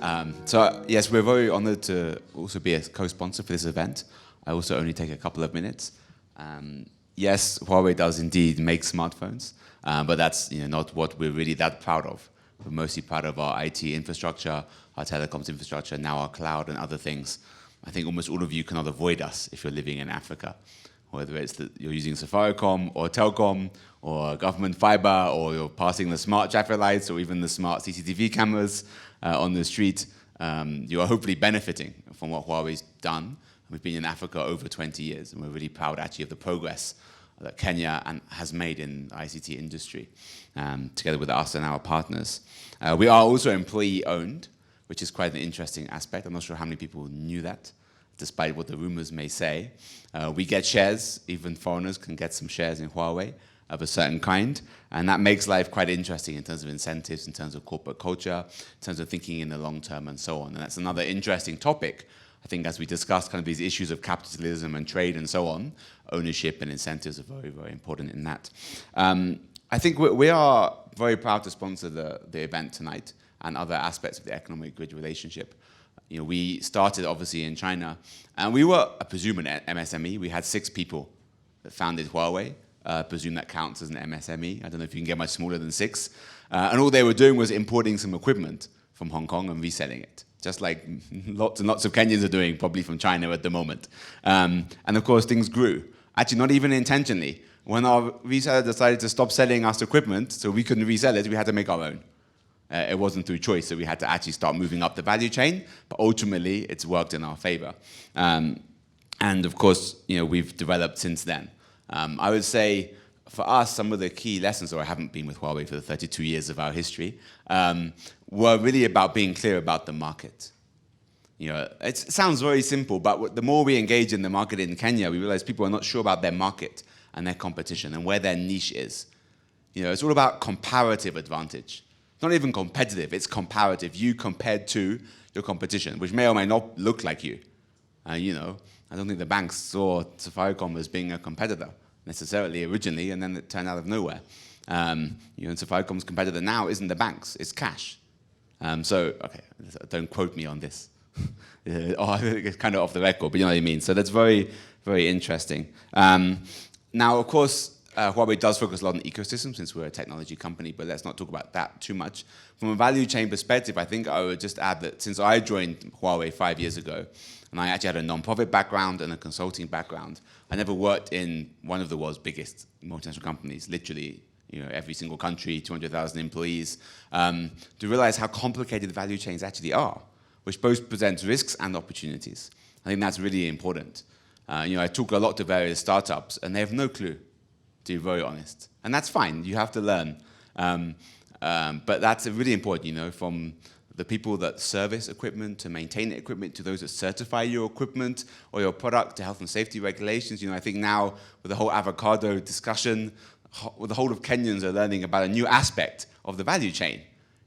Yes, we're very honored to also be a co-sponsor for this event. I also only take a couple of minutes. Yes, Huawei does indeed make smartphones, but that's not what we're really that proud of. We're mostly proud of our IT infrastructure, our telecoms infrastructure, now our cloud and other things. I think almost all of you cannot avoid us if you're living in Africa, whether it's that you're using Safaricom or Telcom or government fiber, or you're passing the smart traffic lights or even the smart CCTV cameras on the street. You are hopefully benefiting from what Huawei's done. We've been in Africa over 20 years, and we're really proud actually of the progress that Kenya has made in the ICT industry, together with us and our partners. We are also employee-owned, which is quite an interesting aspect. I'm not sure how many people knew that, despite what the rumors may say. We get shares, even foreigners can get some shares in Huawei of a certain kind, and that makes life quite interesting in terms of incentives, in terms of corporate culture, in terms of thinking in the long term and so on. And that's another interesting topic, I think, as we discuss kind of these issues of capitalism and trade and so on. Ownership and incentives are very, very important in that. I think we are very proud to sponsor the event tonight and other aspects of the economic grid relationship. We started obviously in China, and we were, I presume, an MSME. We had 6 people that founded Huawei. I presume that counts as an MSME. I don't know if you can get much smaller than 6. And all they were doing was importing some equipment from Hong Kong and reselling it, just like lots and lots of Kenyans are doing, probably from China at the moment. And of course, things grew. Actually, not even intentionally. When our reseller decided to stop selling us equipment so we couldn't resell it, we had to make our own. It wasn't through choice, so we had to actually start moving up the value chain, but ultimately it's worked in our favor. And of course, we've developed since then. I would say for us, some of the key lessons, or I haven't been with Huawei for the 32 years of our history, were really about being clear about the market. It sounds very simple, but the more we engage in the market in Kenya, we realize people are not sure about their market and their competition and where their niche is. It's all about comparative advantage. It's not even competitive, it's comparative. You compared to your competition, which may or may not look like you. I don't think the banks saw Safaricom as being a competitor necessarily originally, and then it turned out of nowhere. And Safaricom's competitor now isn't the banks, it's cash. Okay, don't quote me on this. It's kind of off the record, but you know what I mean. So that's very, very interesting. Now, of course, Huawei does focus a lot on ecosystem since we're a technology company, but let's not talk about that too much. From a value chain perspective, I think I would just add that since I joined Huawei 5 years ago, and I actually had a non-profit background and a consulting background, I never worked in one of the world's biggest multinational companies, literally every single country, 200,000 employees, to realize how complicated the value chains actually are, which both presents risks and opportunities. I think that's really important. I talk a lot to various startups, and they have no clue, to be very honest. And that's fine, you have to learn. But that's really important, from the people that service equipment, to maintain equipment, to those that certify your equipment or your product, to health and safety regulations. I think now with the whole avocado discussion, the whole of Kenyans are learning about a new aspect of the value chain,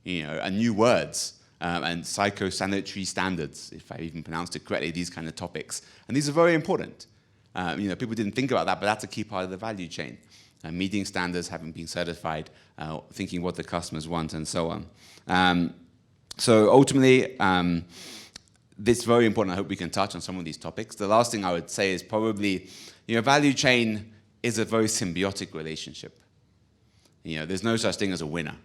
and new words, and psychosanitary standards, if I even pronounced it correctly, these kind of topics. And these are very important. People didn't think about that, but that's a key part of the value chain. Meeting standards, having been certified, thinking what the customers want, and so on. So ultimately, this is very important. I hope we can touch on some of these topics. The last thing I would say is probably, value chain is a very symbiotic relationship. There's no such thing as a winner.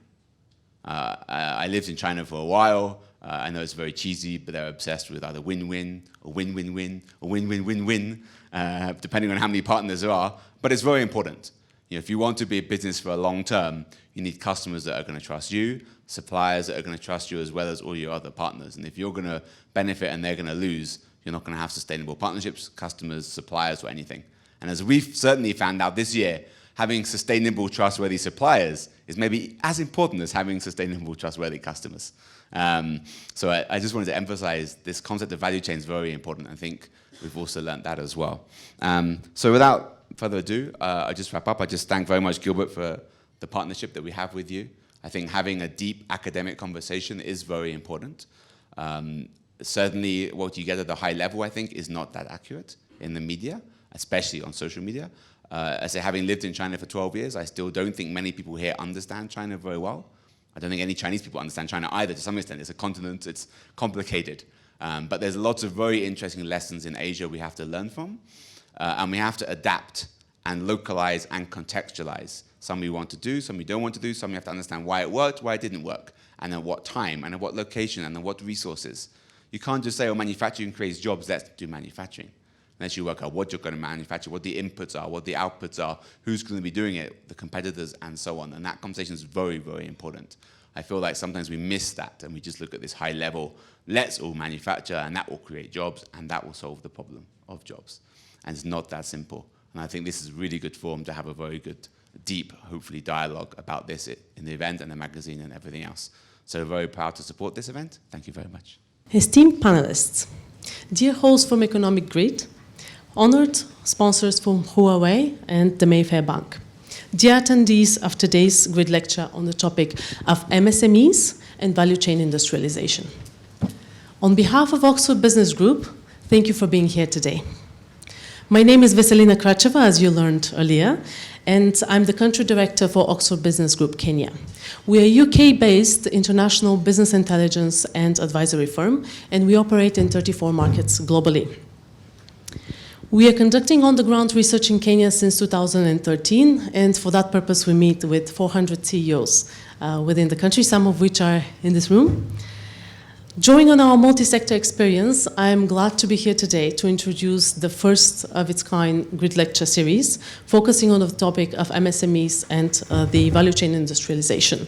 I lived in China for a while. I know it's very cheesy, but they're obsessed with either win-win, or win-win-win, or win-win-win-win, depending on how many partners there are. But it's very important. If you want to be a business for a long term, you need customers that are going to trust you, suppliers that are going to trust you, as well as all your other partners. And if you're going to benefit and they're going to lose, you're not going to have sustainable partnerships, customers, suppliers, or anything. And as we've certainly found out this year, having sustainable, trustworthy suppliers is maybe as important as having sustainable, trustworthy customers. So I just wanted to emphasize this concept of value chain is very important. I think we've also learned that as well. So without further ado, I just wrap up. I just thank very much Gilbert for the partnership that we have with you. I think having a deep academic conversation is very important. Certainly what you get at the high level, I think, is not that accurate in the media, especially on social media. I say, having lived in China for 12 years, I still don't think many people here understand China very well. I don't think any Chinese people understand China either. To some extent, it's a continent, it's complicated. But there's lots of very interesting lessons in Asia we have to learn from. And we have to adapt and localize and contextualize. Some we want to do, some we don't want to do, some we have to understand why it worked, why it didn't work, and at what time, and at what location, and at what resources. You can't just say, oh, manufacturing creates jobs, let's do manufacturing. Unless you work out what you're going to manufacture, what the inputs are, what the outputs are, who's going to be doing it, the competitors, and so on. And that conversation is very, very important. I feel like sometimes we miss that, and we just look at this high level, let's all manufacture, and that will create jobs, and that will solve the problem of jobs. And it's not that simple. And I think this is a really good forum to have a very good, deep, hopefully, dialogue about this in the event and the magazine and everything else. So very proud to support this event. Thank you very much. Esteemed panelists, dear hosts from Economic Grid, honored sponsors from Huawei and the Mayfair Bank, dear attendees of today's Grid lecture on the topic of MSMEs and value chain industrialization. On behalf of Oxford Business Group, thank you for being here today. My name is Veselina Kracheva, as you learned earlier, and I'm the country director for Oxford Business Group Kenya. We are a UK-based international business intelligence and advisory firm, and we operate in 34 markets globally. We are conducting on-the-ground research in Kenya since 2013, and for that purpose we meet with 400 CEOs within the country, some of which are in this room. Drawing on our multi-sector experience, I'm glad to be here today to introduce the first of its kind Grid lecture series, focusing on the topic of MSMEs and the value chain industrialization.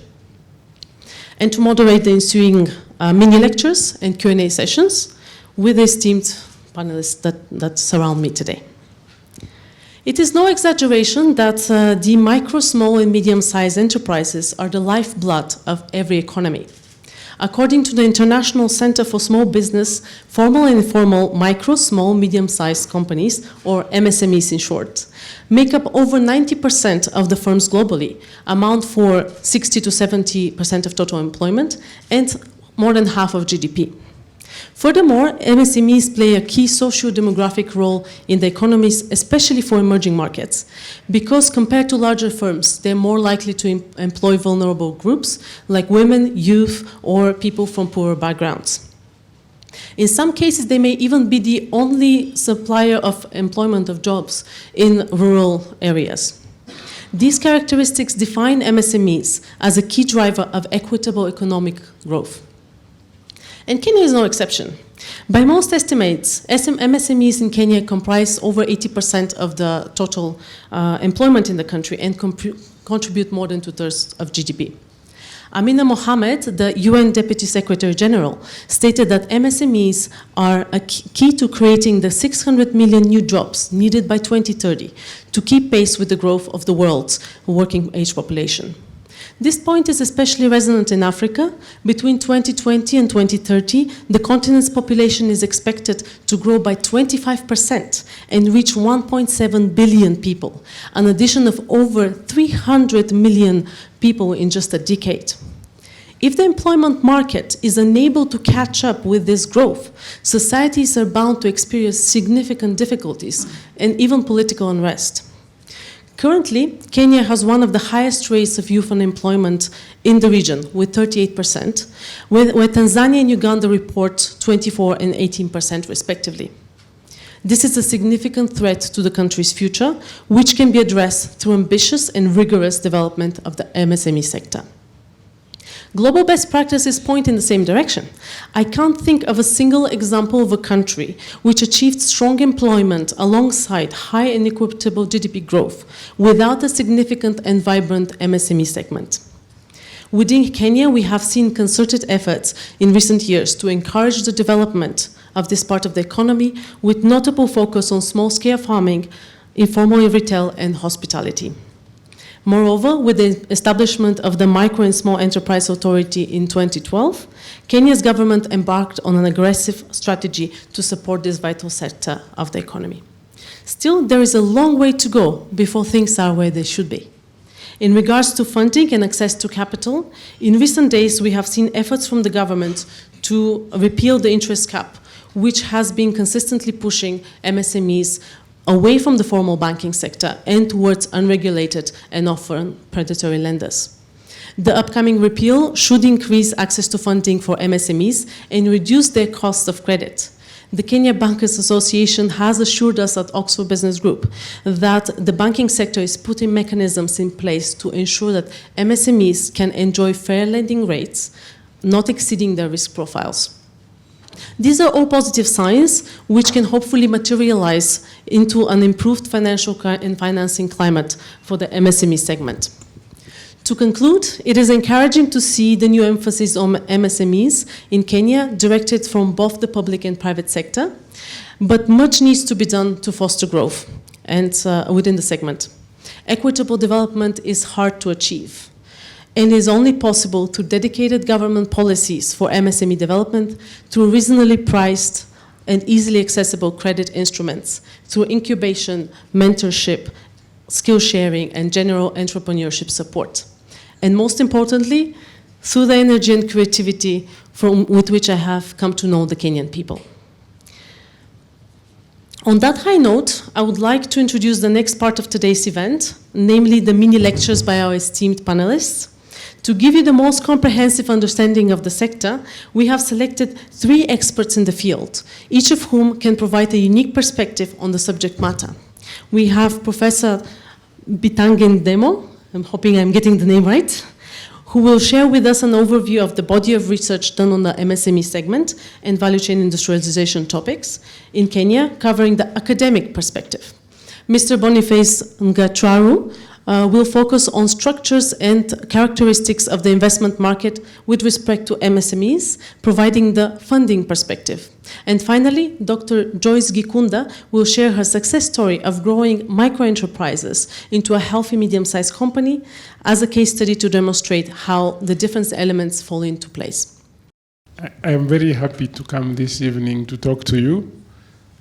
And to moderate the ensuing mini lectures and Q&A sessions with the esteemed panelists that surround me today. It is no exaggeration that the micro, small, and medium-sized enterprises are the lifeblood of every economy. According to the International Center for Small Business, formal and informal micro, small, medium-sized companies, or MSMEs in short, make up over 90% of the firms globally, amount for 60 to 70% of total employment, and more than half of GDP. Furthermore, MSMEs play a key socio-demographic role in the economies, especially for emerging markets, because compared to larger firms, they're more likely to employ vulnerable groups like women, youth, or people from poorer backgrounds. In some cases, they may even be the only supplier of employment of jobs in rural areas. These characteristics define MSMEs as a key driver of equitable economic growth. And Kenya is no exception. By most estimates, MSMEs in Kenya comprise over 80% of the total employment in the country and contribute more than 2/3 of GDP. Amina Mohammed, the UN Deputy Secretary General, stated that MSMEs are a key to creating the 600 million new jobs needed by 2030 to keep pace with the growth of the world's working age population. This point is especially resonant in Africa. Between 2020 and 2030, the continent's population is expected to grow by 25% and reach 1.7 billion people, an addition of over 300 million people in just a decade. If the employment market is unable to catch up with this growth, societies are bound to experience significant difficulties and even political unrest. Currently, Kenya has one of the highest rates of youth unemployment in the region, with 38%, where Tanzania and Uganda report 24% and 18% respectively. This is a significant threat to the country's future, which can be addressed through ambitious and rigorous development of the MSME sector. Global best practices point in the same direction. I can't think of a single example of a country which achieved strong employment alongside high and equitable GDP growth without a significant and vibrant MSME segment. Within Kenya, we have seen concerted efforts in recent years to encourage the development of this part of the economy, with notable focus on small-scale farming, informal retail, and hospitality. Moreover, with the establishment of the Micro and Small Enterprise Authority in 2012, Kenya's government embarked on an aggressive strategy to support this vital sector of the economy. Still, there is a long way to go before things are where they should be. In regards to funding and access to capital, in recent days we have seen efforts from the government to repeal the interest cap, which has been consistently pushing MSMEs away from the formal banking sector and towards unregulated and often predatory lenders. The upcoming repeal should increase access to funding for MSMEs and reduce their cost of credit. The Kenya Bankers Association has assured us at Oxford Business Group that the banking sector is putting mechanisms in place to ensure that MSMEs can enjoy fair lending rates, not exceeding their risk profiles. These are all positive signs which can hopefully materialize into an improved financial and financing climate for the MSME segment. To conclude, it is encouraging to see the new emphasis on MSMEs in Kenya directed from both the public and private sector, but much needs to be done to foster growth and within the segment. Equitable development is hard to achieve and is only possible through dedicated government policies for MSME development, through reasonably priced and easily accessible credit instruments, through incubation, mentorship, skill sharing, and general entrepreneurship support. And most importantly, through the energy and creativity with which I have come to know the Kenyan people. On that high note, I would like to introduce the next part of today's event, namely the mini lectures by our esteemed panelists. To give you the most comprehensive understanding of the sector, we have selected 3 experts in the field, each of whom can provide a unique perspective on the subject matter. We have Professor Bitange Ndemo, I'm hoping I'm getting the name right, who will share with us an overview of the body of research done on the MSME segment and value chain industrialization topics in Kenya, covering the academic perspective. Mr. Boniface Ngarachu will focus on structures and characteristics of the investment market with respect to MSMEs, providing the funding perspective. And finally, Dr. Joyce Gikunda will share her success story of growing micro-enterprises into a healthy medium-sized company as a case study to demonstrate how the different elements fall into place. I am very happy to come this evening to talk to you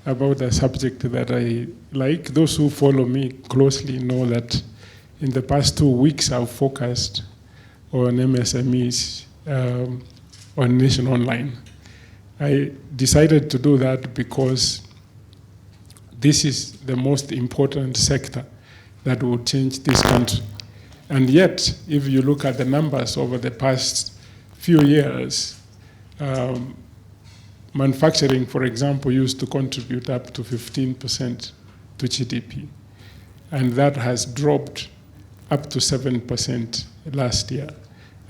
about a subject that I like. Those who follow me closely know that in the past 2 weeks, I've focused on MSMEs on Nation Online. I decided to do that because this is the most important sector that will change this country. And yet, if you look at the numbers over the past few years, manufacturing, for example, used to contribute up to 15% to GDP. And that has dropped up to 7% last year,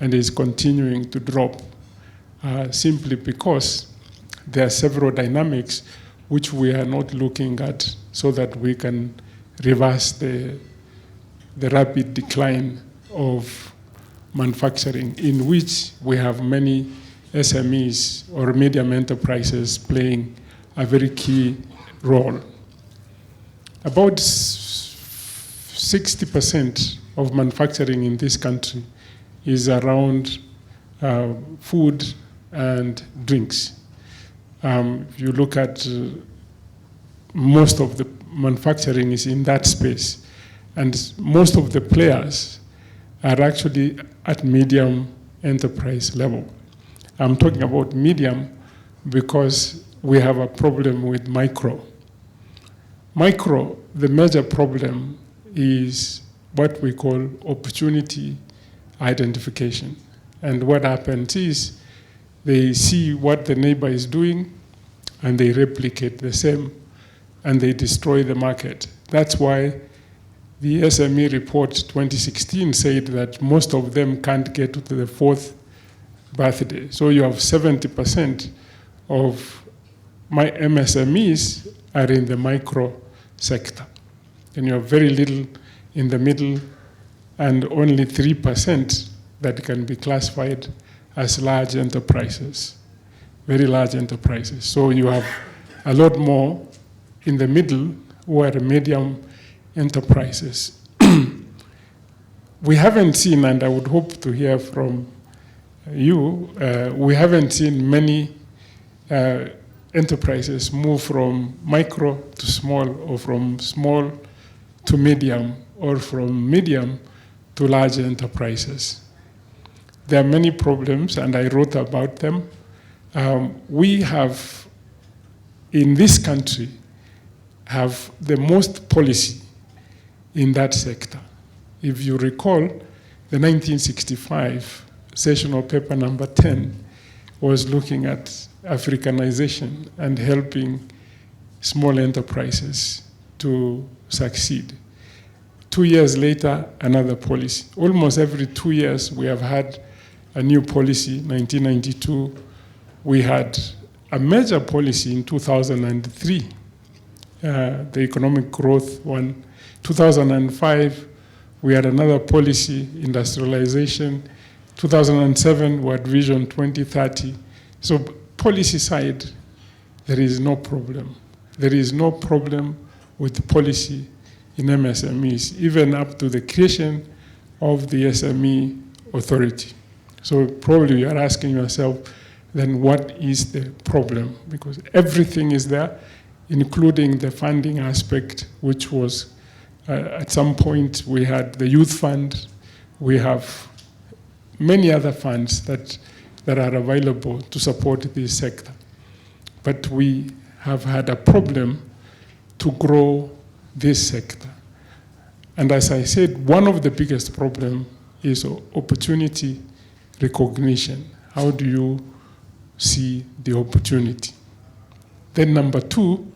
and is continuing to drop simply because there are several dynamics which we are not looking at so that we can reverse the rapid decline of manufacturing, in which we have many SMEs or medium enterprises playing a very key role. About 60% of manufacturing in this country is around food and drinks. If you look at most of the manufacturing is in that space, and most of the players are actually at medium enterprise level. I'm talking about medium because we have a problem with micro. Micro, the major problem is what we call opportunity identification. And what happens is they see what the neighbor is doing and they replicate the same and they destroy the market. That's why the SME report 2016 said that most of them can't get to the 4th birthday. So you have 70% of my MSMEs are in the micro sector. And you have very little in the middle, and only 3% that can be classified as large enterprises, very large enterprises. So you have a lot more in the middle who are medium enterprises. We haven't seen, and I would hope to hear from you, we haven't seen many enterprises move from micro to small, or from small to medium, or from medium to large enterprises. There are many problems, and I wrote about them. We have, in this country, have the most policy in that sector. If you recall, the 1965 sessional paper number 10 was looking at Africanization and helping small enterprises to succeed. 2 years later, another policy. Almost every 2 years, we have had a new policy. 1992, we had a major policy in 2003, the economic growth one. 2005, we had another policy, industrialization. 2007, we had Vision 2030. So policy side, there is no problem. There is no problem with policy in MSMEs, even up to the creation of the SME authority. So probably you are asking yourself, then what is the problem? Because everything is there, including the funding aspect, which was at some point we had the youth fund, we have many other funds that are available to support this sector. But we have had a problem to grow this sector. And as I said, one of the biggest problems is opportunity recognition. How do you see the opportunity? Then number two,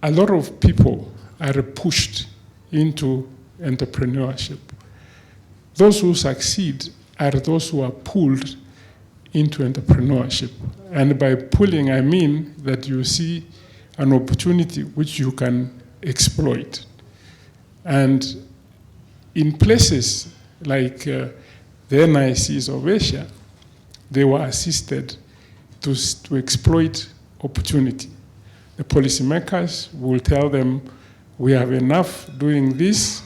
a lot of people are pushed into entrepreneurship. Those who succeed are those who are pulled into entrepreneurship. And by pulling, I mean that you see an opportunity which you can exploit. And in places like the NICs of Asia, they were assisted to exploit opportunity. The policymakers will tell them, we have enough doing this,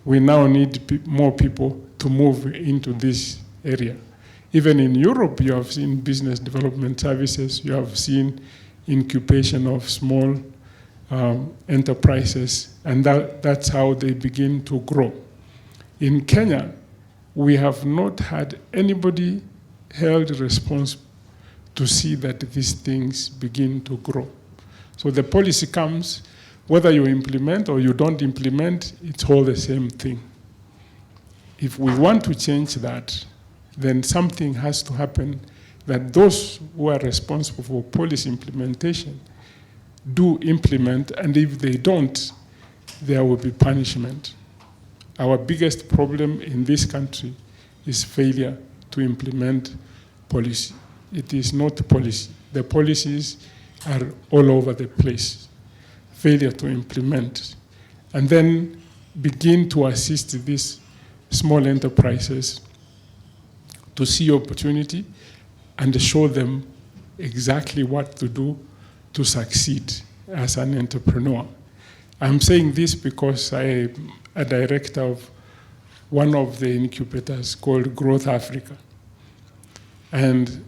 we now need more people to move into this area. Even in Europe, you have seen business development services, you have seen incubation of small enterprises, and that's how they begin to grow. In Kenya, we have not had anybody held responsible to see that these things begin to grow. So the policy comes, whether you implement or you don't implement, it's all the same thing. If we want to change that, then something has to happen that those who are responsible for policy implementation do implement, and if they don't, there will be punishment. Our biggest problem in this country is failure to implement policy. It is not policy. The policies are all over the place. Failure to implement. And then begin to assist these small enterprises to see opportunity and show them exactly what to do to succeed as an entrepreneur. I'm saying this because I'm a director of one of the incubators called Growth Africa. And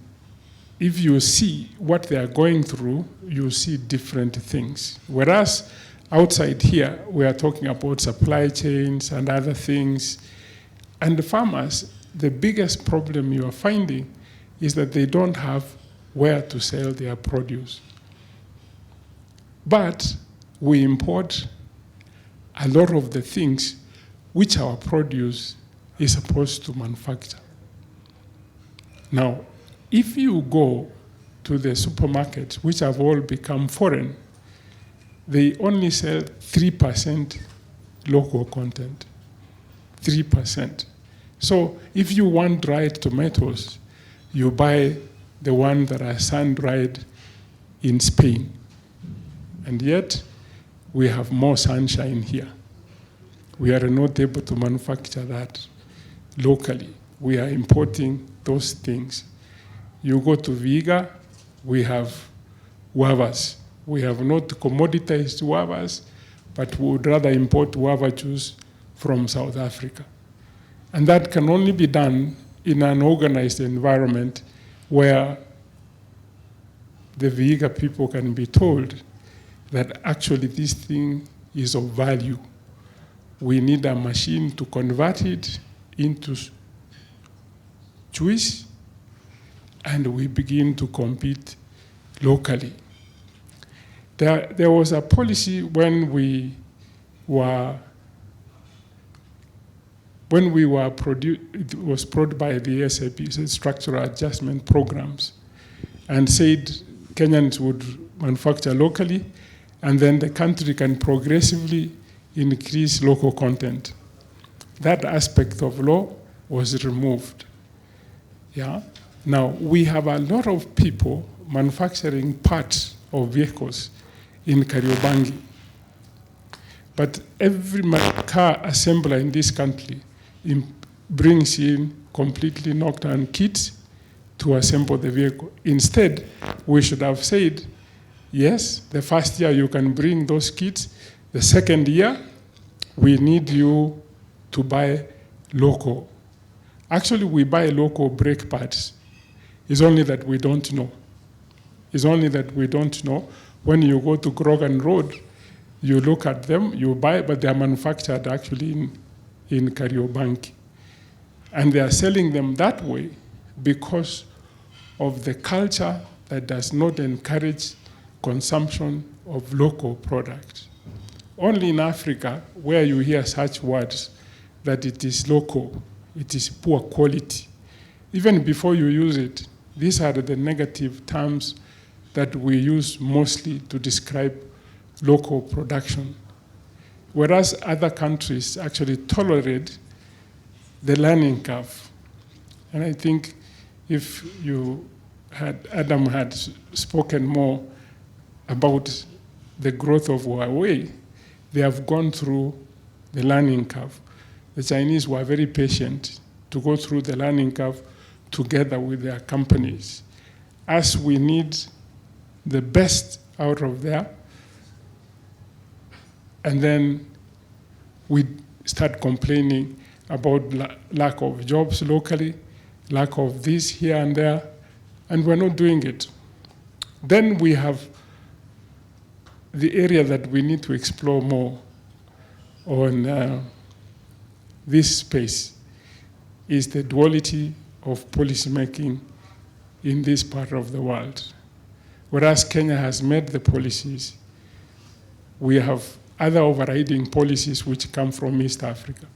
if you see what they are going through, you see different things. Whereas outside here, we are talking about supply chains and other things. And the farmers, the biggest problem you are finding is that they don't have where to sell their produce. But we import a lot of the things which our produce is supposed to manufacture. Now, if you go to the supermarkets, which have all become foreign, they only sell 3% local content. 3%. So if you want dried tomatoes, you buy the one that are sun-dried in Spain. And yet, we have more sunshine here. We are not able to manufacture that locally. We are importing those things. You go to Viga, we have guavas. We have not commoditized guavas, but we would rather import guava juice from South Africa. And that can only be done in an organized environment where the Viga people can be told that actually this thing is of value. We need a machine to convert it into juice, and we begin to compete locally. There was a policy when when we were it was brought by the SAP, Structural Adjustment Programs, and said Kenyans would manufacture locally, and then the country can progressively increase local content. That aspect of law was removed. Yeah. Now, we have a lot of people manufacturing parts of vehicles in Kariobangi. But every car assembler in this country brings in completely knocked-down kits to assemble the vehicle. Instead, we should have said, yes, the first year you can bring those kits. The second year, we need you to buy local. Actually, we buy local brake pads. It's only that we don't know. It's only that we don't know. When you go to Grogan Road, you look at them, you buy, but they are manufactured actually in Kariobangi. And they are selling them that way because of the culture that does not encourage consumption of local products. Only in Africa, where you hear such words, that it is local, it is poor quality. Even before you use it, these are the negative terms that we use mostly to describe local production. Whereas other countries actually tolerate the learning curve. And I think if Adam had spoken more about the growth of Huawei, they have gone through the learning curve. The Chinese were very patient to go through the learning curve together with their companies. As we need the best out of there, and then we start complaining about lack of jobs locally, lack of this here and there, and we're not doing it. Then we have the area that we need to explore more on this space is the duality of policymaking in this part of the world. Whereas Kenya has made the policies, we have other overriding policies which come from East Africa.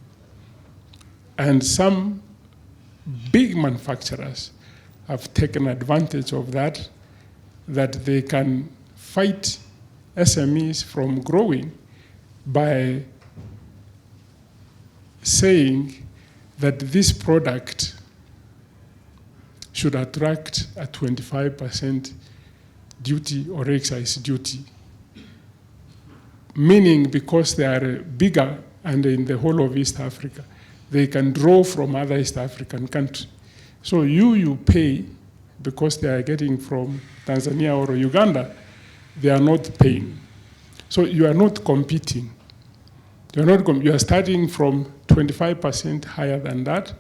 And some big manufacturers have taken advantage of that they can fight SMEs from growing by saying that this product should attract a 25% duty or excise duty. Meaning because they are bigger and in the whole of East Africa, they can draw from other East African countries. So you pay because they are getting from Tanzania or Uganda, they are not paying. So you are not competing. You are starting from 25% higher than that,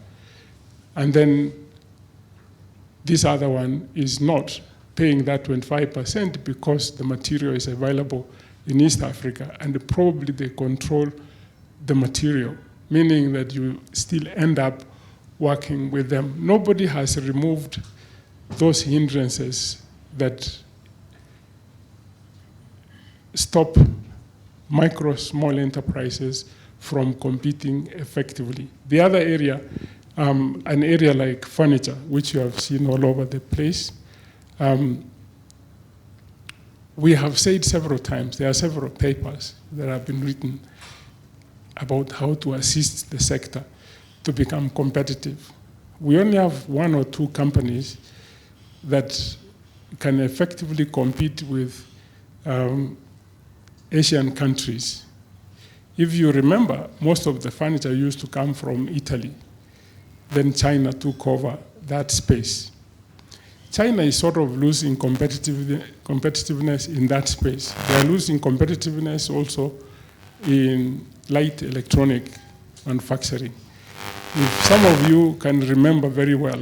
and then this other one is not paying that 25% because the material is available in East Africa, and probably they control the material, meaning that you still end up working with them. Nobody has removed those hindrances that stop micro, small enterprises from competing effectively. The other area, an area like furniture, which you have seen all over the place, we have said several times, there are several papers that have been written about how to assist the sector to become competitive. We only have one or two companies that can effectively compete with Asian countries. If you remember, most of the furniture used to come from Italy. Then China took over that space. China is sort of losing competitiveness in that space. They are losing competitiveness also in light electronic manufacturing. If some of you can remember very well,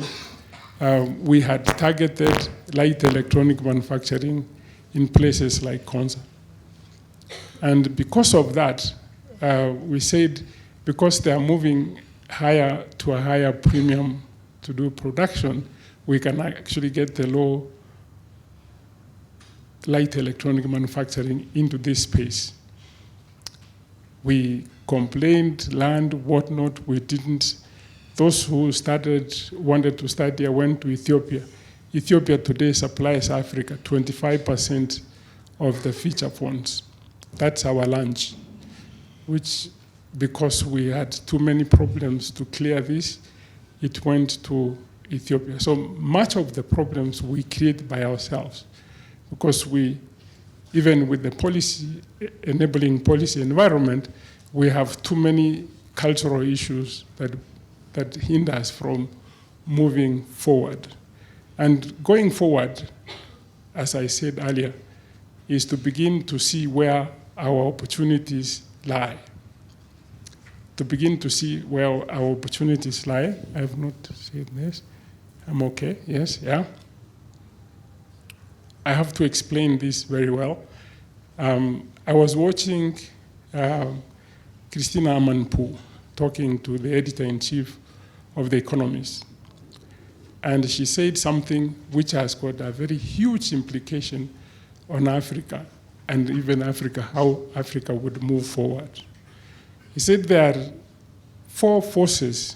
we had targeted light electronic manufacturing in places like Konza. And because of that, we said, because they are moving higher to a higher premium to do production, we can actually get the low light electronic manufacturing into this space. We complained, land, whatnot, we didn't. Those who wanted to start here went to Ethiopia. Ethiopia today supplies Africa 25% of the feature phones. That's our lunch, which, because we had too many problems to clear this, it went to Ethiopia. So much of the problems we create by ourselves, because even with the policy, enabling policy environment, we have too many cultural issues that hinder us from moving forward. And going forward, as I said earlier, is to begin to see where our opportunities lie. To begin to see where our opportunities lie. I have not said this. I'm okay, yes, yeah. I have to explain this very well. I was watching Christina Amanpour talking to the editor-in-chief of The Economist. And she said something which has got a very huge implication on Africa, and even Africa, how Africa would move forward. He said there are 4 forces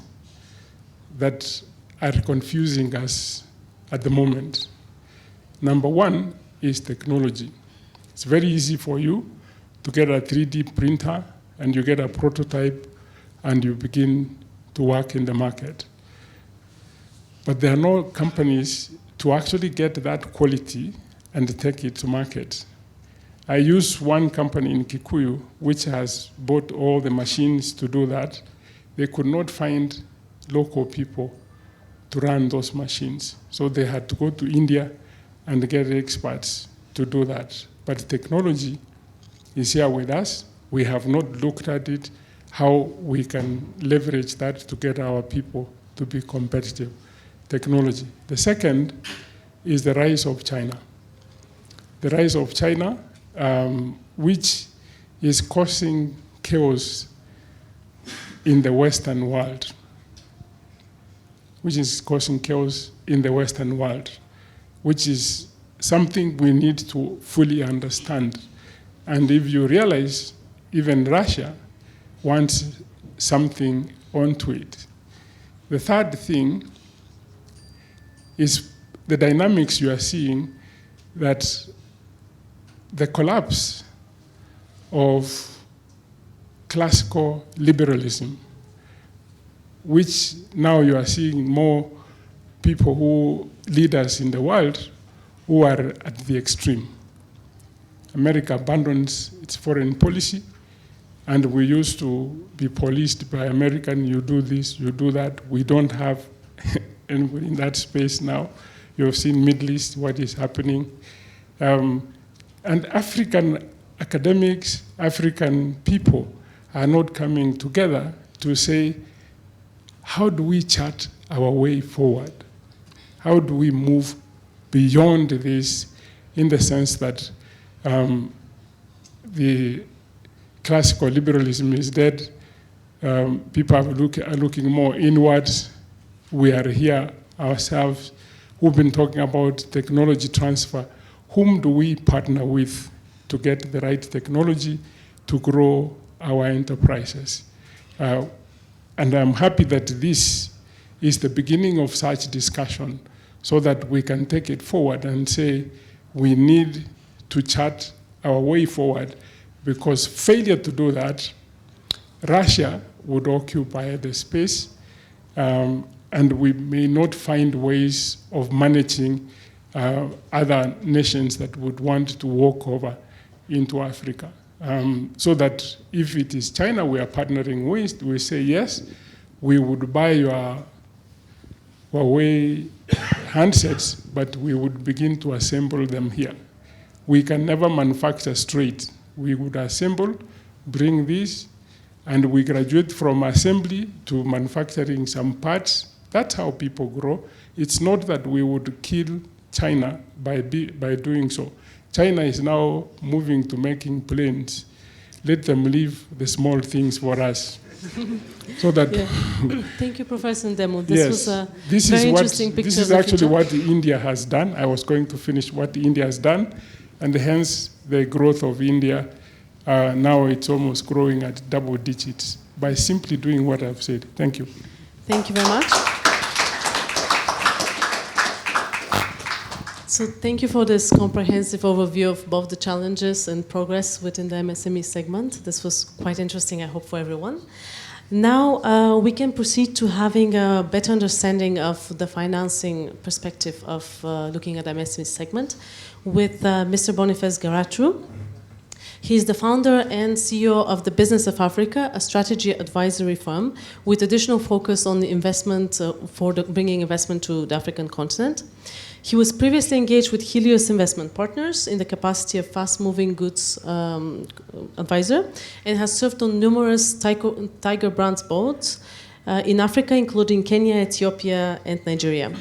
that are confusing us at the moment. Number 1 is technology. It's very easy for you to get a 3D printer and you get a prototype and you begin to work in the market. But there are no companies to actually get that quality and take it to market. I use one company in Kikuyu which has bought all the machines to do that. They could not find local people to run those machines. So they had to go to India and get experts to do that. But technology is here with us. We have not looked at it, how we can leverage that to get our people to be competitive. Technology. The second is the rise of China. The rise of China, which is causing chaos in the Western world. Which is something we need to fully understand. And if you realize, even Russia wants something onto it. The third thing is the dynamics you are seeing, that the collapse of classical liberalism, which now you are seeing more people leaders in the world who are at the extreme. America abandons its foreign policy, and we used to be policed by American, you do this, you do that. We don't have anybody in that space now. You've seen Middle East, what is happening. And African academics, African people are not coming together to say, how do we chart our way forward? How do we move beyond this, in the sense that the classical liberalism is dead, people are looking more inwards. We are here ourselves, who've been talking about technology transfer. Whom do we partner with to get the right technology to grow our enterprises? And I'm happy that this is the beginning of such discussion, so that we can take it forward and say we need to chart our way forward, because failure to do that, Russia would occupy the space, and we may not find ways of managing other nations that would want to walk over into Africa. So that if it is China we are partnering with, we say, yes, we would buy your Huawei handsets, but we would begin to assemble them here. We can never manufacture straight. We would assemble, bring this, and we graduate from assembly to manufacturing some parts. That's how people grow. It's not that we would kill China by doing so. China is now moving to making planes. Let them leave the small things for us. So that. Yeah. Thank you, Professor Ndemo. This was a very interesting picture. This is actually what India has done. I was going to finish what India has done, and hence the growth of India Now it's almost growing at double digits by simply doing what I've said. Thank you. Thank you very much. So thank you for this comprehensive overview of both the challenges and progress within the MSME segment. This was quite interesting, I hope, for everyone. Now we can proceed to having a better understanding of the financing perspective of looking at the MSME segment with Mr. Boniface Ngarachu. He is the founder and CEO of the Business of Africa, a strategy advisory firm with additional focus on the investment bringing investment to the African continent. He was previously engaged with Helios Investment Partners in the capacity of fast-moving goods advisor and has served on numerous Tiger Brands boards in Africa, including Kenya, Ethiopia, and Nigeria.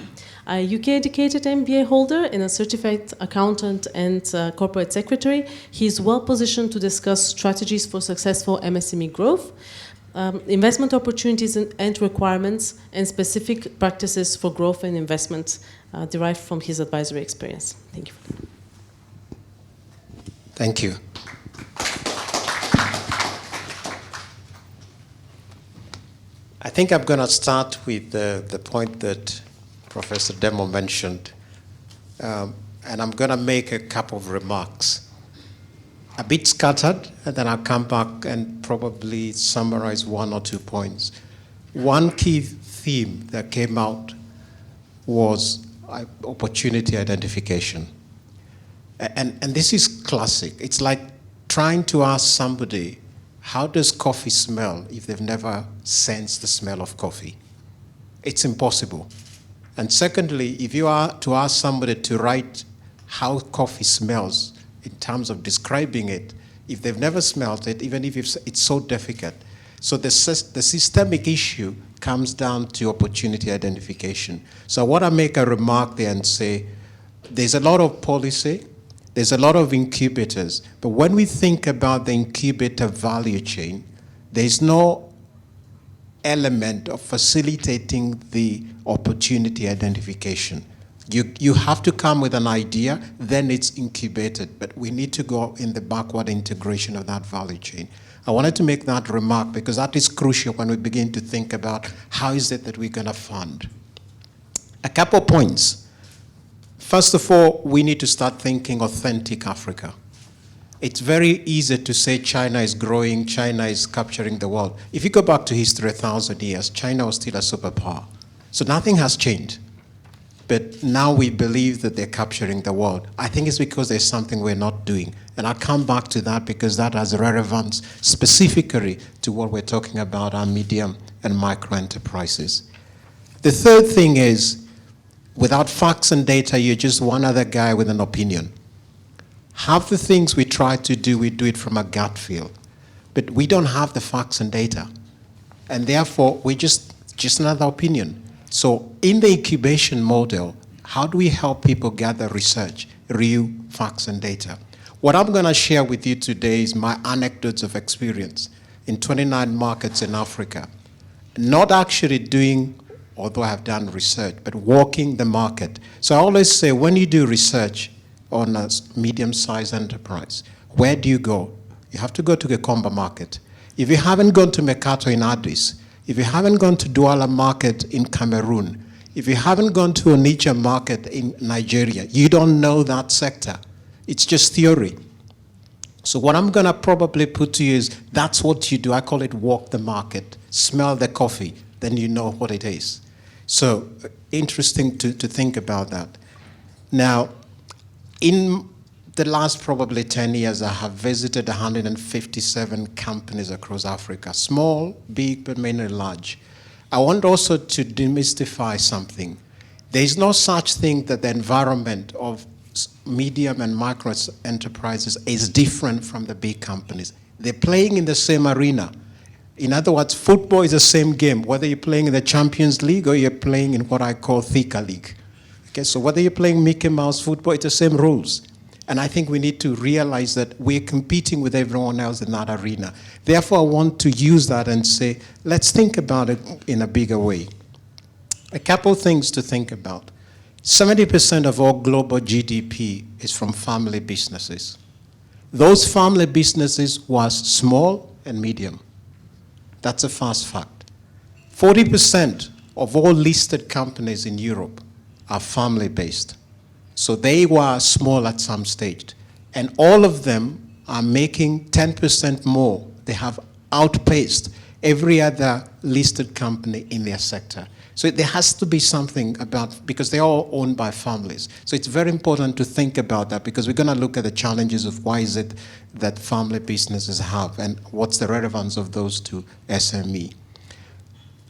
A UK-educated MBA holder and a certified accountant and corporate secretary, he is well positioned to discuss strategies for successful MSME growth, investment opportunities and requirements, and specific practices for growth and investment derived from his advisory experience. Thank you. Thank you. I think I'm going to start with the point that Professor Ndemo mentioned, and I'm going to make a couple of remarks. A bit scattered, and then I'll come back and probably summarize one or 2 points. One key theme that came out was opportunity identification. And this is classic. It's like trying to ask somebody, how does coffee smell if they've never sensed the smell of coffee? It's impossible. And secondly, if you are to ask somebody to write how coffee smells in terms of describing it, if they've never smelled it, even if it's so difficult. So the systemic issue comes down to opportunity identification. So I want to make a remark there and say, there's a lot of policy, there's a lot of incubators, but when we think about the incubator value chain, there's no element of facilitating the opportunity identification. You have to come with an idea, then it's incubated, but we need to go in the backward integration of that value chain. I wanted to make that remark because that is crucial when we begin to think about how is it that we're going to fund. A couple points. First of all, we need to start thinking authentic Africa. It's very easy to say China is growing, China is capturing the world. If you go back to history 1,000 years, China was still a superpower. So nothing has changed. But now we believe that they're capturing the world. I think it's because there's something we're not doing. And I'll come back to that because that has relevance specifically to what we're talking about, our medium and micro enterprises. The third thing is, without facts and data, you're just one other guy with an opinion. Half the things we try to do, we do it from a gut feel. But we don't have the facts and data. And therefore, we're just another opinion. So in the incubation model, how do we help people gather research, real facts and data? What I'm going to share with you today is my anecdotes of experience in 29 markets in Africa. Not actually doing, although I have done research, but walking the market. So I always say, when you do research on a medium-sized enterprise, where do you go? You have to go to the Komba market. If you haven't gone to Mercato in Addis, if you haven't gone to Douala market in Cameroon, if you haven't gone to Onitsha market in Nigeria, you don't know that sector. It's just theory. So what I'm going to probably put to you is, that's what you do. I call it walk the market, smell the coffee, then you know what it is. So interesting to think about that. Now, in the last probably 10 years, I have visited 157 companies across Africa, small, big, but mainly large. I want also to demystify something. There is no such thing that the environment of medium and micro enterprises is different from the big companies. They're playing in the same arena. In other words, football is the same game, whether you're playing in the Champions League or you're playing in what I call Thika League. Okay, so whether you're playing Mickey Mouse football, it's the same rules. And I think we need to realize that we're competing with everyone else in that arena. Therefore, I want to use that and say, let's think about it in a bigger way. A couple things to think about. 70% of all global GDP is from family businesses. Those family businesses was small and medium. That's a fast fact. 40% of all listed companies in Europe are family-based. So they were small at some stage. And all of them are making 10% more. They have outpaced every other listed company in their sector. So there has to be something about, because they're all owned by families. So it's very important to think about that, because we're going to look at the challenges of why is it that family businesses have and what's the relevance of those to SME.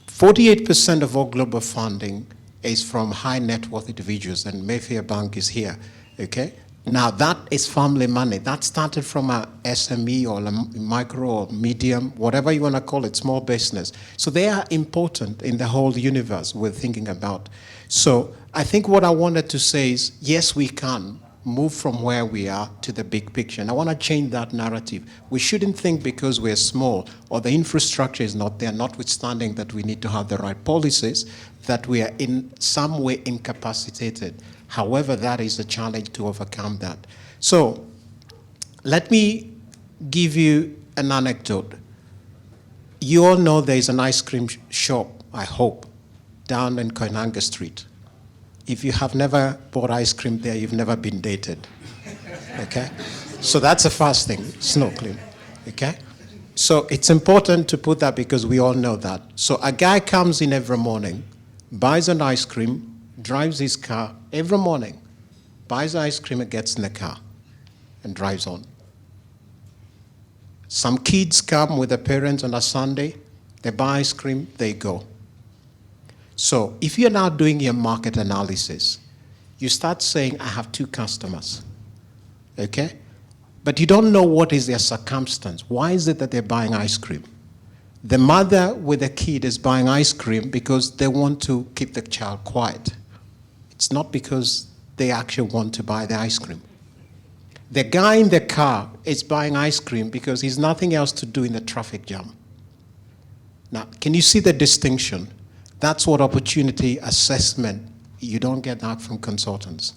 48% of all global funding is from high net worth individuals, and Mayfair Bank is here, okay? Now that is family money. That started from a SME or a micro or medium, whatever you want to call it, small business. So they are important in the whole universe we're thinking about. So I think what I wanted to say is, yes, we can move from where we are to the big picture. And I want to change that narrative. We shouldn't think because we're small or the infrastructure is not there, notwithstanding that we need to have the right policies, that we are in some way incapacitated. However, that is a challenge to overcome that. So let me give you an anecdote. You all know there is an ice cream shop, I hope, down in Koinange Street. If you have never bought ice cream there, you've never been dated, okay? So that's the first thing, snorkeling, okay? So it's important to put that because we all know that. So a guy comes in every morning, buys an ice cream, drives his car every morning, buys ice cream and gets in the car and drives on. Some kids come with their parents on a Sunday, they buy ice cream, they go. So if you're now doing your market analysis, you start saying, I have 2 customers, okay? But you don't know what is their circumstance. Why is it that they're buying ice cream? The mother with the kid is buying ice cream because they want to keep the child quiet. It's not because they actually want to buy the ice cream. The guy in the car is buying ice cream because he's nothing else to do in the traffic jam. Now, can you see the distinction? That's what opportunity assessment, you don't get that from consultants,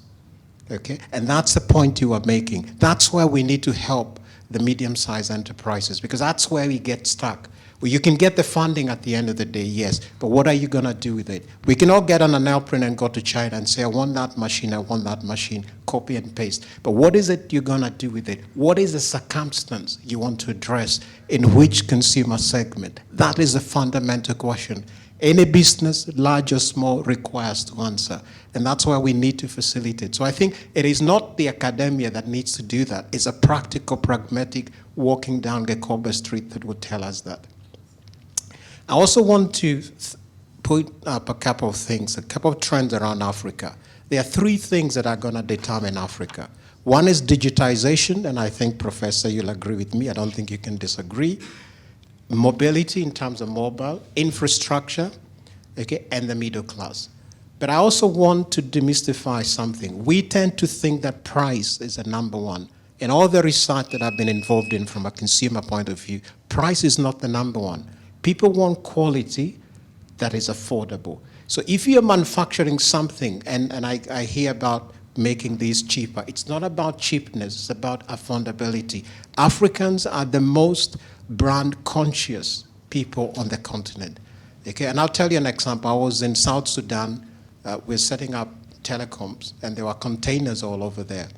okay? And that's the point you are making. That's where we need to help the medium-sized enterprises, because that's where we get stuck. Well, you can get the funding at the end of the day, yes, but what are you going to do with it? We can all get on an airplane and go to China and say, I want that machine, copy and paste. But what is it you're going to do with it? What is the circumstance you want to address in which consumer segment? That is a fundamental question. Any business, large or small, requires to answer. And that's why we need to facilitate. So I think it is not the academia that needs to do that. It's a practical, pragmatic walking down Gikobe Street that would tell us that. I also want to put up a couple of things, a couple of trends around Africa. There are 3 things that are going to determine Africa. One is digitization, and I think, Professor, you'll agree with me. I don't think you can disagree. Mobility in terms of mobile, infrastructure, okay, and the middle class. But I also want to demystify something. We tend to think that price is the number one. In all the research that I've been involved in from a consumer point of view, price is not the number one. People want quality that is affordable. So if you're manufacturing something, and I hear about making these cheaper, it's not about cheapness, it's about affordability. Africans are the most brand conscious people on the continent. Okay, and I'll tell you an example. I was in South Sudan, we're setting up telecoms, and there were containers all over there.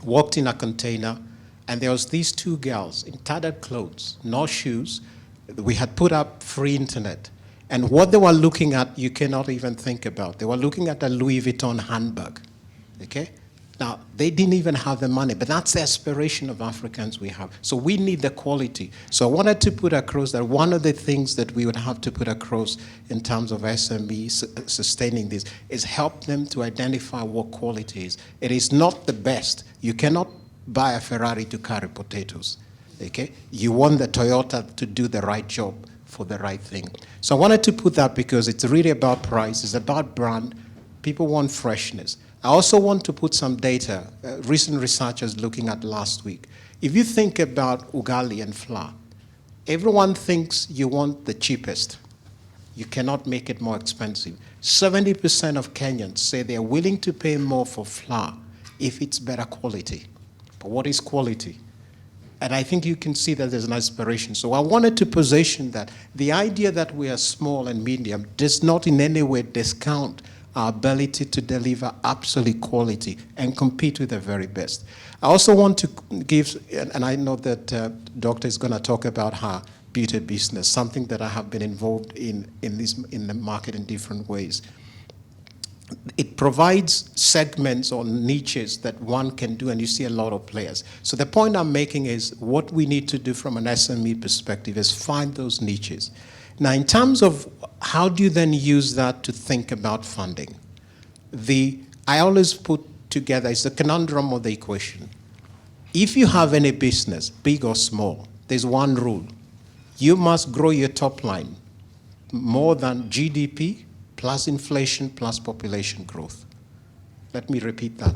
Walked in a container, and there was these 2 girls in tattered clothes, no shoes. We had put up free internet. And what they were looking at, you cannot even think about. They were looking at a Louis Vuitton handbag, okay? Now, they didn't even have the money, but that's the aspiration of Africans we have. So we need the quality. So I wanted to put across that one of the things that we would have to put across in terms of SME sustaining this is help them to identify what quality is. It is not the best. You cannot buy a Ferrari to carry potatoes, okay? You want the Toyota to do the right job for the right thing. So I wanted to put that because it's really about price, it's about brand. People want freshness. I also want to put some data, recent researchers looking at last week. If you think about ugali and flour, everyone thinks you want the cheapest. You cannot make it more expensive. 70% of Kenyans say they're willing to pay more for flour if it's better quality. But what is quality? And I think you can see that there's an aspiration. So I wanted to position that the idea that we are small and medium does not in any way discount our ability to deliver absolute quality and compete with the very best. I also want to give, and I know that Doctor is going to talk about her beauty business, something that I have been involved in the market in different ways. It provides segments or niches that one can do, and you see a lot of players. So the point I'm making is what we need to do from an SME perspective is find those niches. Now, in terms of how do you then use that to think about funding? I always put together, it's the conundrum of the equation. If you have any business, big or small, there's one rule. You must grow your top line more than GDP plus inflation plus population growth. Let me repeat that.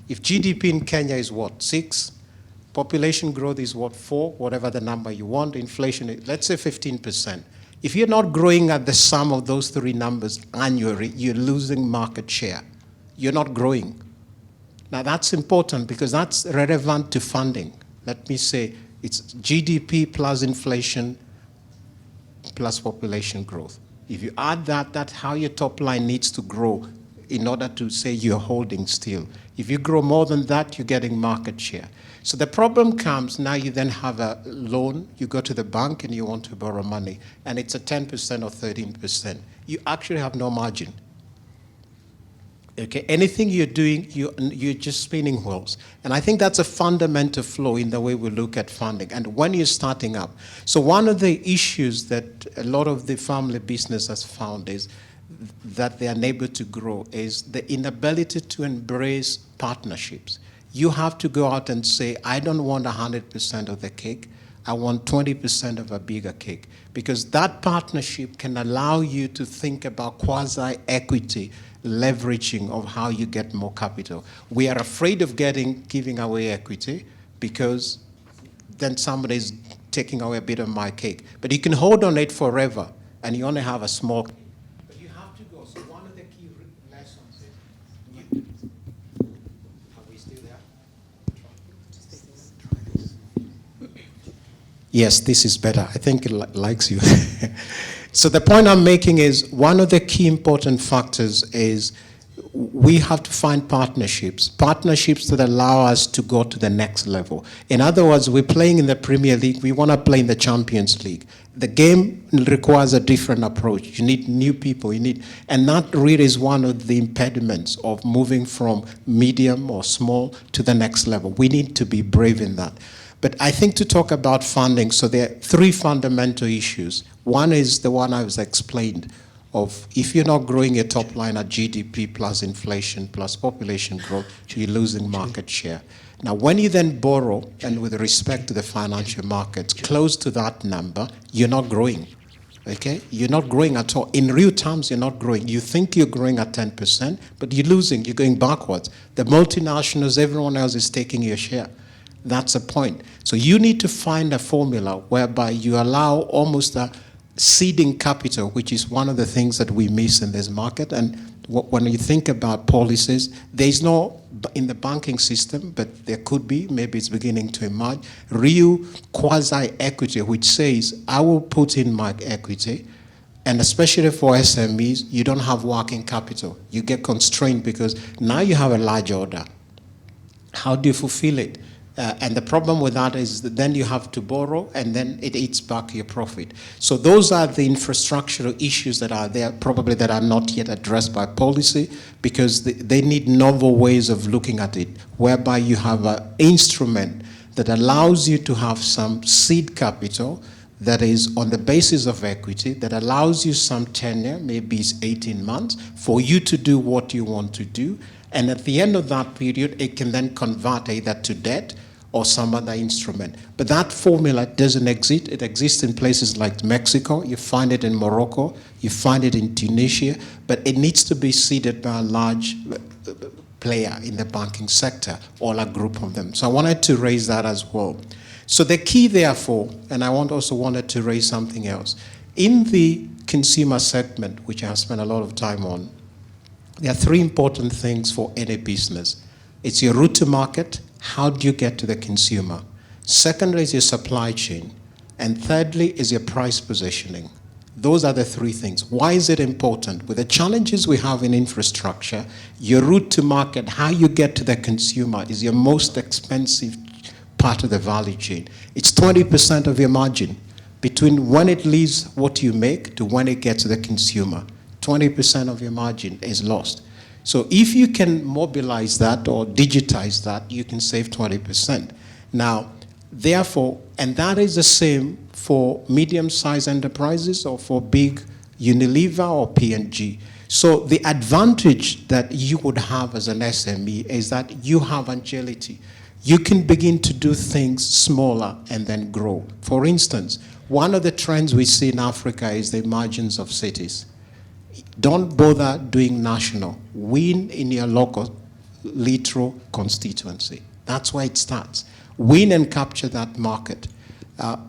If GDP in Kenya is what, 6? Population growth is what, 4? Whatever the number you want. Inflation, let's say 15%. If you're not growing at the sum of those three numbers annually, you're losing market share. You're not growing. Now that's important because that's relevant to funding. Let me say it's GDP plus inflation plus population growth. If you add that, that's how your top line needs to grow in order to say you're holding still. If you grow more than that, you're getting market share. So the problem comes, now you then have a loan, you go to the bank and you want to borrow money, and it's a 10% or 13%. You actually have no margin. Okay, anything you're doing, you're just spinning wheels. And I think that's a fundamental flaw in the way we look at funding. And when you're starting up, so one of the issues that a lot of the family business has found is that they are unable to grow is the inability to embrace partnerships. You have to go out and say, I don't want 100% of the cake. I want 20% of a bigger cake. Because that partnership can allow you to think about quasi-equity leveraging of how you get more capital. We are afraid of giving away equity because then somebody's taking away a bit of my cake. But you can hold on it forever and you only have a small. But you have to go. So one of the key lessons is, are we still there? Yes, this is better. I think it likes you. So the point I'm making is one of the key important factors is we have to find partnerships that allow us to go to the next level. In other words, we're playing in the Premier League, we want to play in the Champions League. The game requires a different approach. You need new people, and that really is one of the impediments of moving from medium or small to the next level. We need to be brave in that. But I think to talk about funding, so there are three fundamental issues. One is the one I was explained of if you're not growing your top line at GDP plus inflation plus population growth, you're losing market share. Now, when you then borrow, and with respect to the financial markets, close to that number, you're not growing. Okay? You're not growing at all. In real terms, you're not growing. You think you're growing at 10%, but you're losing. You're going backwards. The multinationals, everyone else is taking your share. That's the point. So you need to find a formula whereby you allow almost a seeding capital, which is one of the things that we miss in this market. And when you think about policies, there's no, in the banking system, but there could be, maybe it's beginning to emerge, real quasi-equity, which says, I will put in my equity, and especially for SMEs, you don't have working capital. You get constrained because now you have a large order. How do you fulfill it? And the problem with that is that then you have to borrow and then it eats back your profit. So those are the infrastructural issues that are there, probably that are not yet addressed by policy, because they need novel ways of looking at it, whereby you have an instrument that allows you to have some seed capital that is on the basis of equity, that allows you some tenure, maybe it's 18 months, for you to do what you want to do. And at the end of that period, it can then convert either to debt or some other instrument. But that formula doesn't exist. It exists in places like Mexico. You find it in Morocco. You find it in Tunisia. But it needs to be seeded by a large player in the banking sector, or a group of them. So I wanted to raise that as well. So the key, therefore, and I also wanted to raise something else. In the consumer segment, which I have spent a lot of time on, there are three important things for any business. It's your route to market. How do you get to the consumer? Secondly is your supply chain. And thirdly is your price positioning. Those are the three things. Why is it important? With the challenges we have in infrastructure, your route to market, how you get to the consumer, is your most expensive part of the value chain. It's 20% of your margin between when it leaves what you make to when it gets to the consumer. 20% of your margin is lost. So if you can mobilize that or digitize that, you can save 20%. Now, therefore, and that is the same for medium-sized enterprises or for big Unilever or P&G. So the advantage that you would have as an SME is that you have agility. You can begin to do things smaller and then grow. For instance, one of the trends we see in Africa is the emergence of cities. Don't bother doing national. Win in your local little constituency. That's where it starts. Win and capture that market.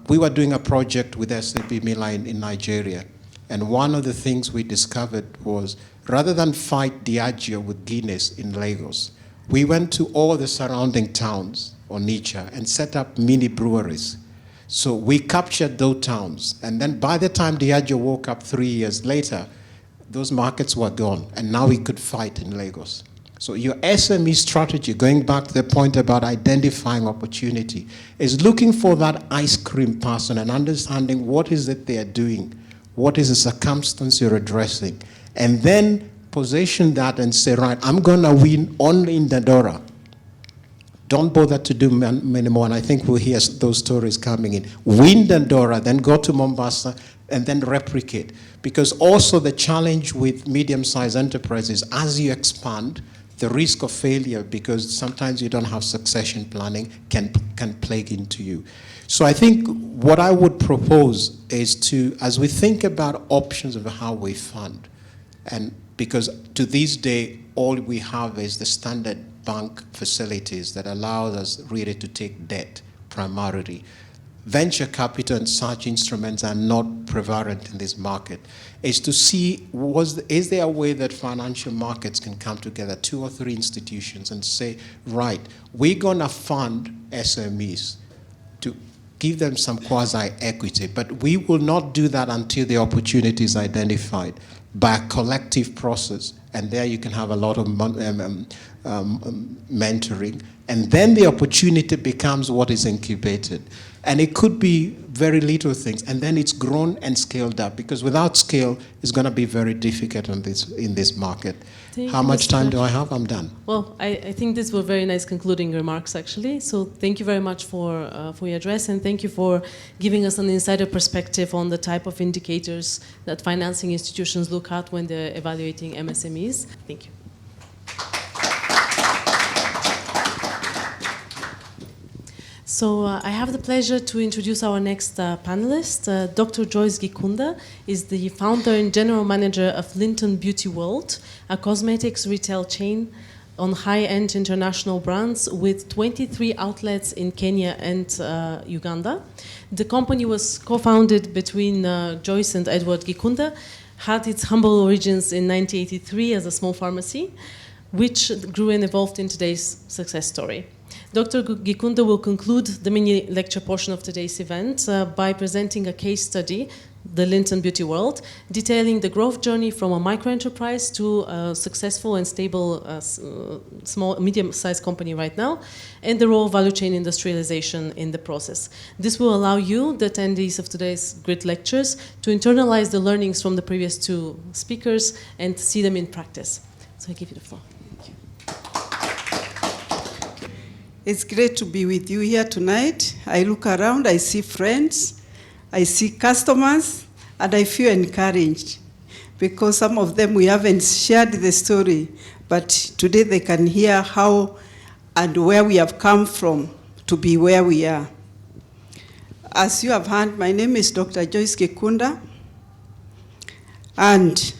We were doing a project with SAP Milan in Nigeria, and one of the things we discovered was rather than fight Diageo with Guinness in Lagos, we went to all the surrounding towns, Onitsha, and set up mini breweries. So we captured those towns, and then by the time Diageo woke up 3 years later, those markets were gone, and now we could fight in Lagos. So your SME strategy, going back to the point about identifying opportunity, is looking for that ice cream person and understanding what is it they are doing, what is the circumstance you're addressing, and then position that and say, right, I'm going to win only in Dandora. Don't bother to do many more, and I think we'll hear those stories coming in. Win Dandora, then go to Mombasa, and then replicate. Because also the challenge with medium-sized enterprises, as you expand, the risk of failure, because sometimes you don't have succession planning, can plague into you. So I think what I would propose is to, as we think about options of how we fund, and because to this day, all we have is the standard bank facilities that allows us really to take debt primarily. Venture capital and such instruments are not prevalent in this market. Is to see, is there a way that financial markets can come together, 2 or 3 institutions, and say, right, we're going to fund SMEs to give them some quasi-equity, but we will not do that until the opportunity is identified by a collective process. And there you can have a lot of mentoring. And then the opportunity becomes what is incubated. And it could be very little things. And then it's grown and scaled up. Because without scale, it's going to be very difficult in this market. How much time do I have? I'm done. Well, I think these were very nice concluding remarks, actually. So thank you very much for your address. And thank you for giving us an insider perspective on the type of indicators that financing institutions look at when they're evaluating MSMEs. Thank you. So I have the pleasure to introduce our next panelist. Dr. Joyce Gikunda is the founder and general manager of Lintons Beauty World, a cosmetics retail chain on high-end international brands with 23 outlets in Kenya and Uganda. The company was co-founded between Joyce and Edward Gikunda, had its humble origins in 1983 as a small pharmacy, which grew and evolved in today's success story. Dr. Gikunda will conclude the mini lecture portion of today's event by presenting a case study, the Lintons Beauty World, detailing the growth journey from a micro-enterprise to a successful and stable small, medium-sized company right now, and the role of value chain industrialization in the process. This will allow you, the attendees of today's great lectures, to internalize the learnings from the previous 2 speakers and see them in practice. So I give you the floor. It's great to be with you here tonight. I look around, I see friends, I see customers, and I feel encouraged because some of them we haven't shared the story, but today they can hear how and where we have come from to be where we are. As you have heard, my name is Dr. Joyce Gikunda, and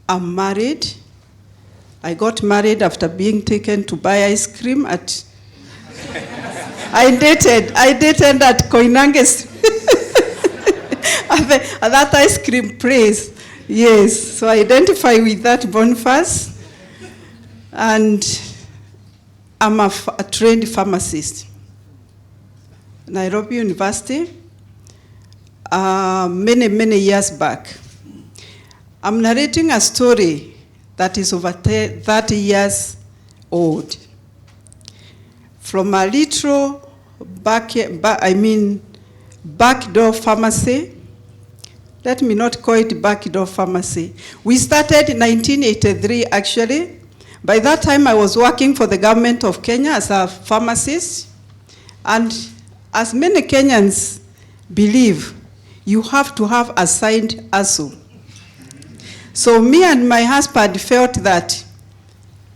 I'm married. I got married after being taken to buy ice cream at I dated at Koinange at that ice cream place. Yes, so I identify with that Boniface, and I'm a trained pharmacist. Nairobi University many years back. I'm narrating a story that is over 30 years old. From a little backdoor pharmacy. Let me not call it backdoor pharmacy. We started in 1983, actually. By that time, I was working for the government of Kenya as a pharmacist. And as many Kenyans believe, you have to have a side hustle. So me and my husband felt that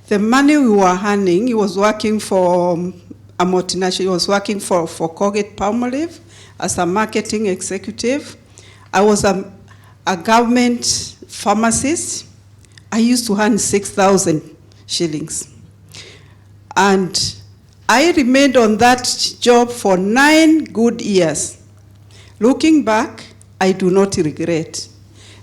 the money we were earning, he was working for a multinational, he was working for Colgate-Palmolive as a marketing executive. I was a government pharmacist. I used to earn 6,000 shillings. And I remained on that job for 9 good years. Looking back, I do not regret,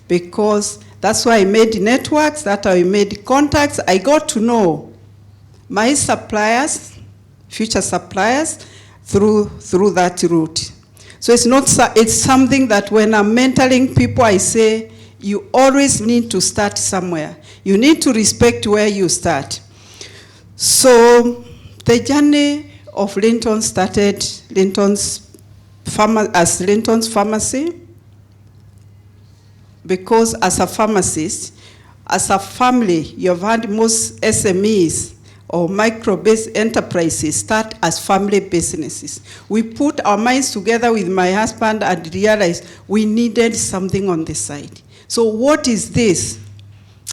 because that's why I made networks, that's how I made contacts. I got to know my suppliers, future suppliers, through that route. So it's something that when I'm mentoring people, I say, you always need to start somewhere. You need to respect where you start. So the journey of Linton started as Lintons Pharmacy, because as a pharmacist, as a family, you've had most SMEs or micro-based enterprises start as family businesses. We put our minds together with my husband and realized we needed something on the side. So what is this?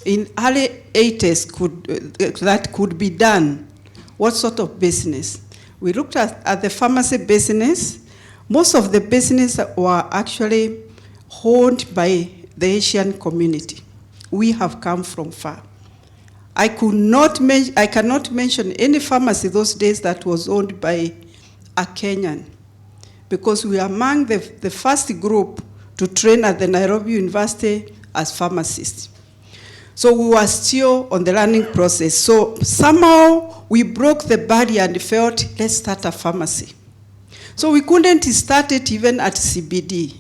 In early 80s that could be done? What sort of business? We looked at the pharmacy business. Most of the business were actually owned by the Asian community. We have come from far. I cannot mention any pharmacy those days that was owned by a Kenyan, because we are among the first group to train at the Nairobi University as pharmacists. So we were still on the learning process. So somehow we broke the barrier and felt, let's start a pharmacy. So we couldn't start it even at CBD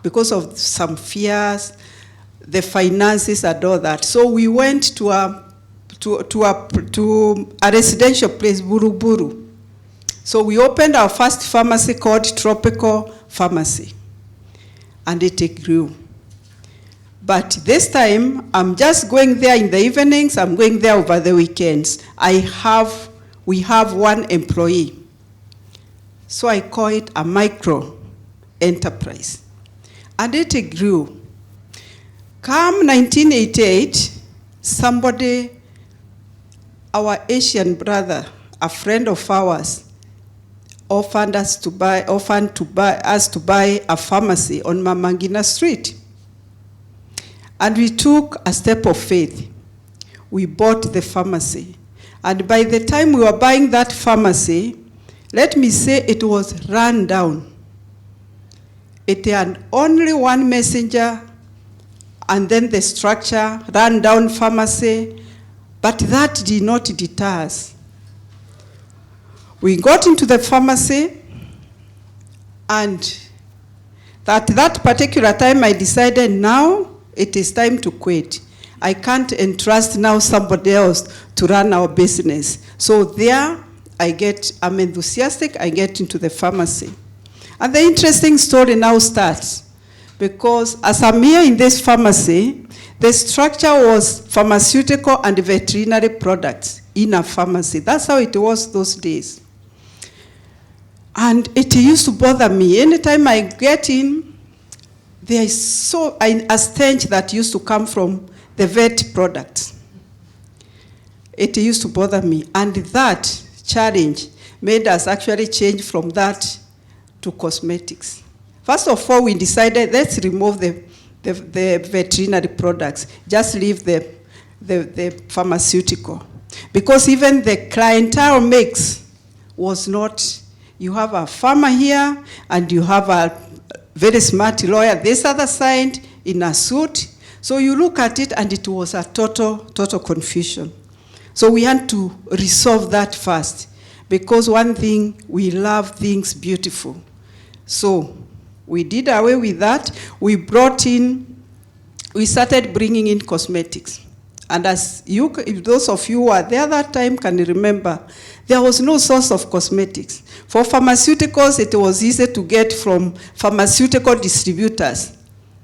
because of some fears, the finances and all that. So we went to a residential place, Buruburu. So we opened our first pharmacy called Tropical Pharmacy, and it grew. But this time, I'm just going there in the evenings, I'm going there over the weekends. We have one employee. So I call it a micro enterprise. And it grew. Come 1988, somebody, our Asian brother, a friend of ours, offered us to buy a pharmacy on Mamangina Street. And we took a step of faith. We bought the pharmacy. And by the time we were buying that pharmacy, let me say it was run down. It had only one messenger, and then the structure, run down pharmacy, but that did not deter us. We got into the pharmacy, and at that particular time I decided now it is time to quit. I can't entrust now somebody else to run our business. So there I'm enthusiastic, I get into the pharmacy. And the interesting story now starts, because as I'm here in this pharmacy, the structure was pharmaceutical and veterinary products in a pharmacy. That's how it was those days. And it used to bother me. Anytime I get in, there is a stench that used to come from the vet products. It used to bother me. And that challenge made us actually change from that to cosmetics. First of all, we decided, let's remove the veterinary products. Just leave the pharmaceutical. Because even the clientele mix was not, you have a farmer here, and you have a very smart lawyer this other side in a suit. So you look at it, and it was a total confusion. So we had to resolve that first. because one thing, we love things beautiful. So we did away with that. We started bringing in cosmetics. And as if those of you who were there that time can remember, there was no source of cosmetics. For pharmaceuticals, it was easy to get from pharmaceutical distributors.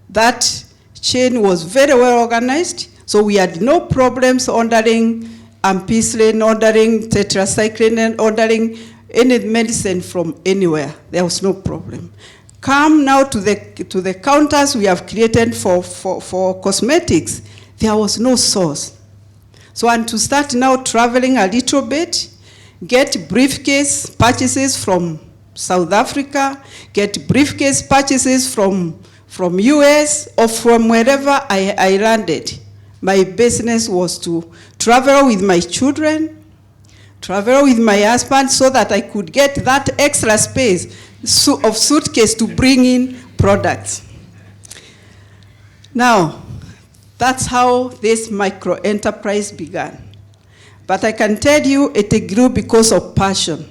That chain was very well organized, so we had no problems ordering ampicillin, ordering tetracycline, and ordering any medicine from anywhere. There was no problem. Come now to the counters we have created for cosmetics. There was no source. So, and to start now traveling a little bit, get briefcase purchases from South Africa, get briefcase purchases from US or from wherever I landed. My business was to travel with my children, travel with my husband so that I could get that extra space of suitcase to bring in products. Now, that's how this micro-enterprise began. But I can tell you it grew because of passion.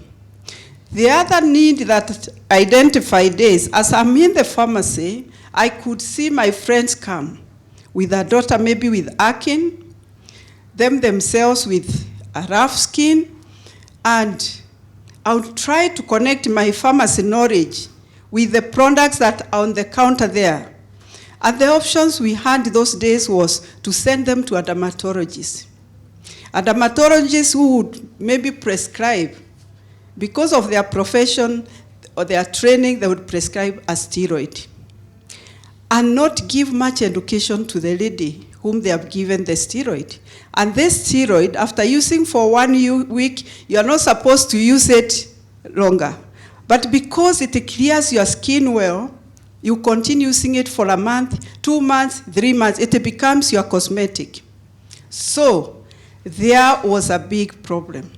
The other need that I identified is, as I'm in the pharmacy, I could see my friends come with a daughter maybe with acne, them themselves with a rough skin, and I would try to connect my pharmacy knowledge with the products that are on the counter there. And the options we had those days was to send them to a dermatologist. A dermatologist who would maybe prescribe, because of their profession or their training, they would prescribe a steroid and not give much education to the lady whom they have given the steroid. And this steroid, after using for 1 week, you are not supposed to use it longer. But because it clears your skin well, you continue using it for a month, 2 months, 3 months, it becomes your cosmetic. So there was a big problem.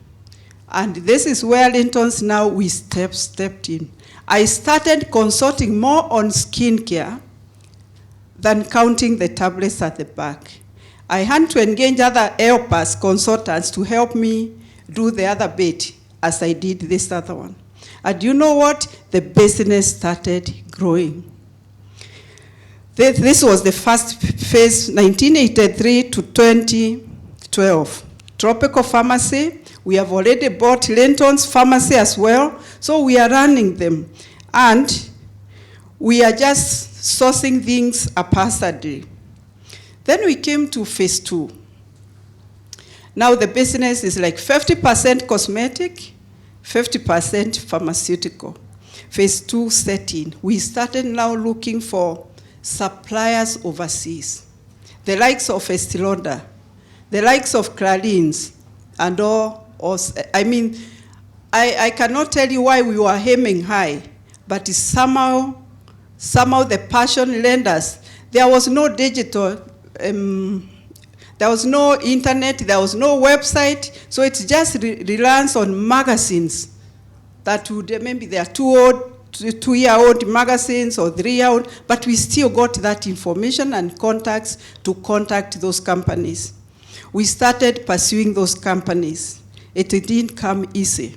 And this is where Lintons now we stepped in. I started consulting more on skincare than counting the tablets at the back. I had to engage other helpers, consultants, to help me do the other bit as I did this other one. And you know what? The business started growing. This was the first phase, 1983 to 2012. Tropical pharmacy, we have already bought Lintons Pharmacy as well, so we are running them. And we are just sourcing things haphazardly. Then we came to phase 2. Now the business is like 50% cosmetic, 50% pharmaceutical. Phase 2 set in. We started now looking for suppliers overseas. The likes of Estee Lauder, the likes of Clarins, and all. I mean, I cannot tell you why we were aiming high, but somehow the passion lent us. There was no digital, there was no internet, there was no website, so it just relies on magazines that would, maybe they are 2-year-old magazines or 3-year-old, but we still got that information and contacts to contact those companies. We started pursuing those companies. It didn't come easy.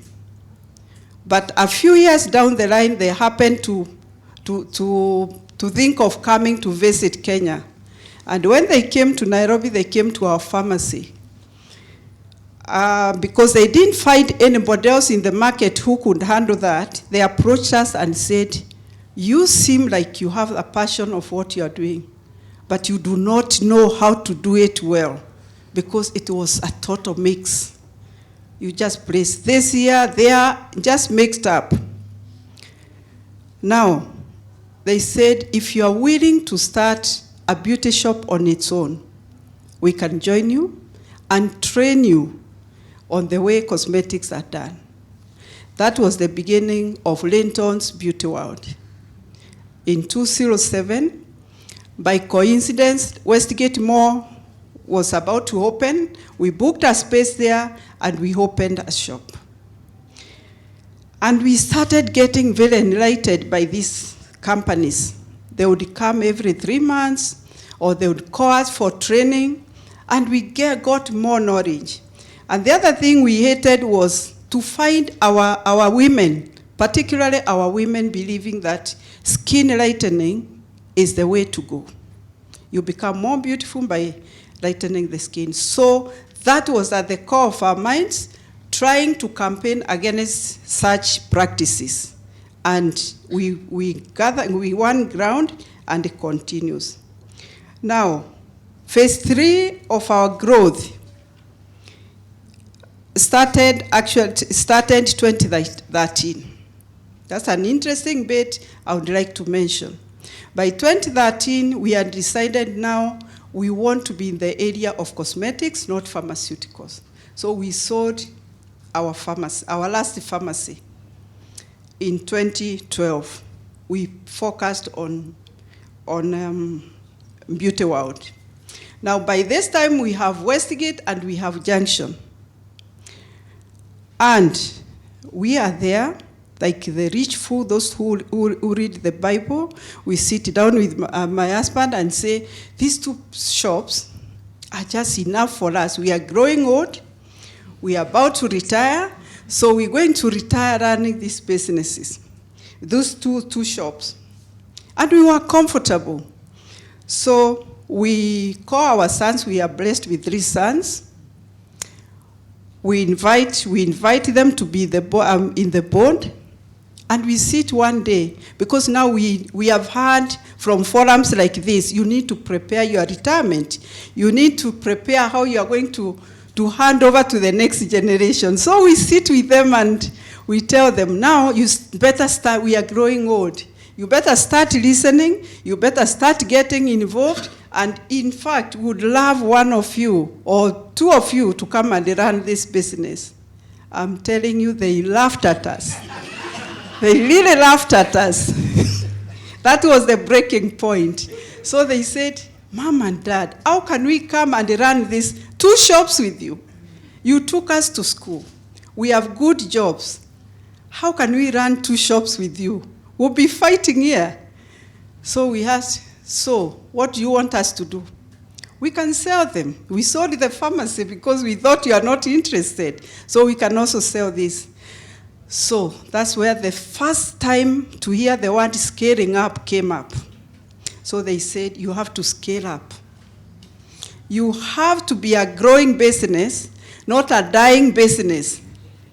But a few years down the line, they happened to think of coming to visit Kenya. And when they came to Nairobi, they came to our pharmacy. Because they didn't find anybody else in the market who could handle that, they approached us and said, you seem like you have a passion of what you are doing, but you do not know how to do it well, because it was a total mix. You just place this here, there, just mixed up. Now, they said, if you are willing to start a beauty shop on its own, we can join you and train you on the way cosmetics are done. That was the beginning of Lintons Beauty World. In 2007, by coincidence, Westgate Mall was about to open. We booked a space there and we opened a shop. And we started getting very enlightened by these companies. They would come every 3 months, or they would call us for training, and we got more knowledge. And the other thing we hated was to find our women, particularly our women, believing that skin lightening is the way to go. You become more beautiful by lightening the skin. So that was at the core of our minds, trying to campaign against such practices. And we won ground, and it continues. Now, phase 3 of our growth started 2013. That's an interesting bit I would like to mention. By 2013, we had decided now we want to be in the area of cosmetics, not pharmaceuticals. So we sold our last pharmacy in 2012. We focused on Beauty World. Now, by this time, we have Westgate and we have Junction. And we are there, like the rich fool, those who read the Bible. We sit down with my husband and say, these 2 shops are just enough for us. We are growing old. We are about to retire. So we're going to retire running these businesses, those two shops. And we were comfortable. So we call our sons. We are blessed with 3 sons. We invite them to be in the board, and we sit one day, because now we have heard from forums like this, you need to prepare your retirement. You need to prepare how you are going to hand over to the next generation. So we sit with them and we tell them, now you better start, we are growing old. You better start listening, you better start getting involved, and in fact, would love one of you or 2 of you to come and run this business. I'm telling you, they laughed at us. They really laughed at us. That was the breaking point. So they said, Mom and Dad, how can we come and run these 2 shops with you? You took us to school. We have good jobs. How can we run 2 shops with you? We'll be fighting here. So we asked, so what do you want us to do? We can sell them. We sold the pharmacy because we thought you are not interested. So we can also sell this. So that's where the first time to hear the word scaling up came up. So they said, you have to scale up. You have to be a growing business, not a dying business.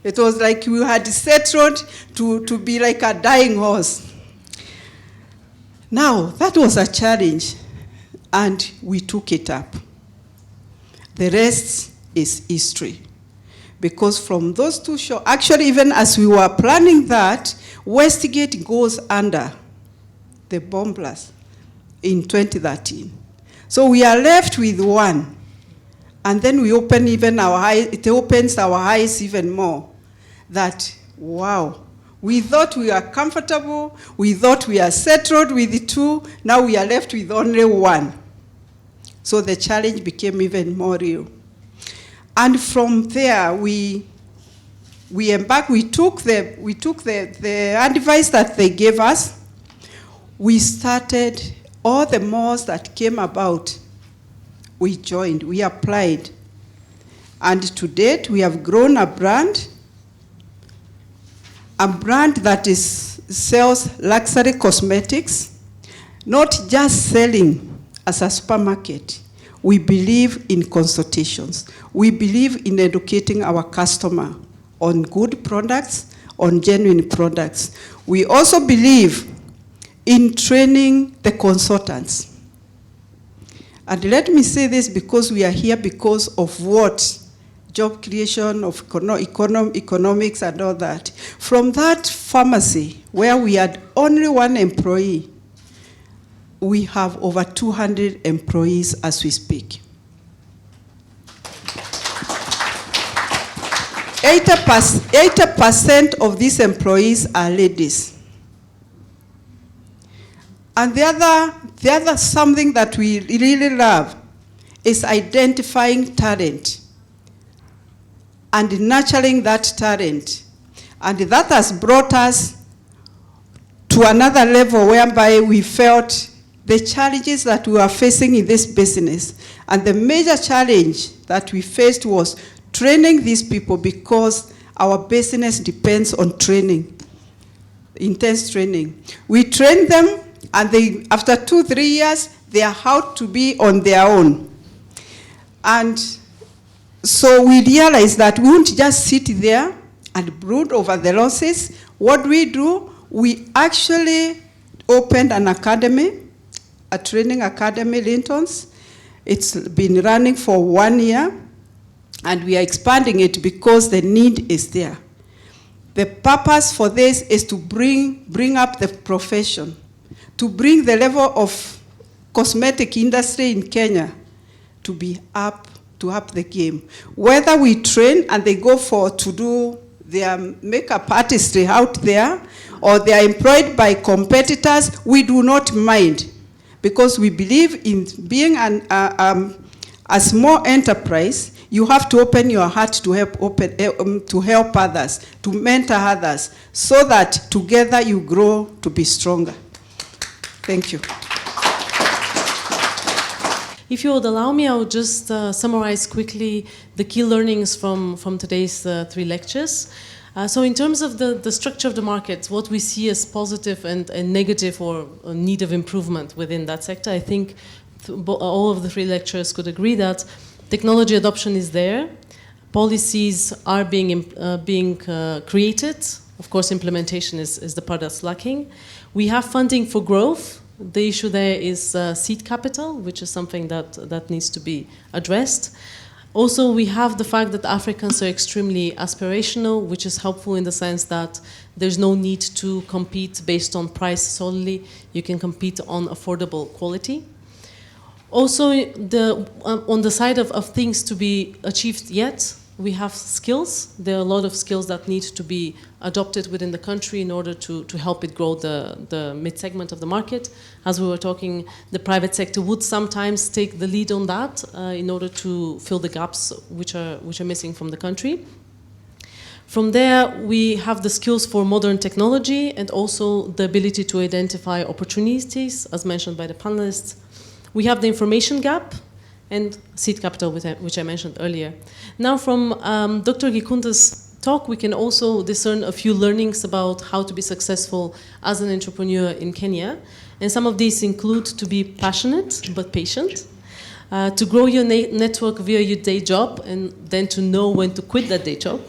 It was like we had settled to be like a dying horse. Now, that was a challenge, and we took it up. The rest is history. Because from those 2 shows, actually even as we were planning that, Westgate goes under the bomb blast in 2013. So we are left with 1. And then we open even our eyes, it opens our eyes even more. That, wow, we thought we are comfortable, we thought we are settled with the 2, now we are left with only 1. So the challenge became even more real. And from there, we took the advice that they gave us. We started all the malls that came about. We joined, we applied. And to date, we have grown a brand that sells luxury cosmetics, not just selling as a supermarket. We believe in consultations. We believe in educating our customer on good products, on genuine products. We also believe in training the consultants. And let me say this because we are here because of what? Job creation, of economics and all that. From that pharmacy, where we had only 1 employee, we have over 200 employees as we speak. 80% of these employees are ladies. And the other something that we really love is identifying talent and nurturing that talent. And that has brought us to another level whereby we felt the challenges that we are facing in this business. And the major challenge that we faced was training these people, because our business depends on training, intense training. We train them, and they, after 2-3 years, they are out to be on their own. And so we realized that we won't just sit there and brood over the losses. What do, we actually opened an academy, a training academy, Lintons. It's been running for 1 year, and we are expanding it because the need is there. The purpose for this is to bring up the profession, to bring the level of cosmetic industry in Kenya to be up the game. Whether we train and they go to do their makeup artistry out there, or they are employed by competitors, we do not mind, because we believe in being a small enterprise. You have to open your heart to help others, to mentor others, so that together you grow to be stronger. Thank you. If you would allow me, I would just summarize quickly the key learnings from today's 3 lectures. So in terms of the structure of the market, what we see as positive and negative or need of improvement within that sector, I think all of the 3 lecturers could agree that technology adoption is there, policies are being created, of course implementation is the part that's lacking. We have funding for growth. The issue there is seed capital, which is something that needs to be addressed. Also, we have the fact that Africans are extremely aspirational, which is helpful in the sense that there's no need to compete based on price solely. You can compete on affordable quality. Also, on the side of things to be achieved yet, we have skills. There are a lot of skills that need to be adopted within the country in order to help it grow the mid-segment of the market. As we were talking, the private sector would sometimes take the lead on that in order to fill the gaps which are missing from the country. From there, we have the skills for modern technology and also the ability to identify opportunities, as mentioned by the panelists. We have the information gap and seed capital, which I mentioned earlier. Now, from Dr. Gikunda's talk, we can also discern a few learnings about how to be successful as an entrepreneur in Kenya. And some of these include to be passionate but patient, to grow your network via your day job and then to know when to quit that day job,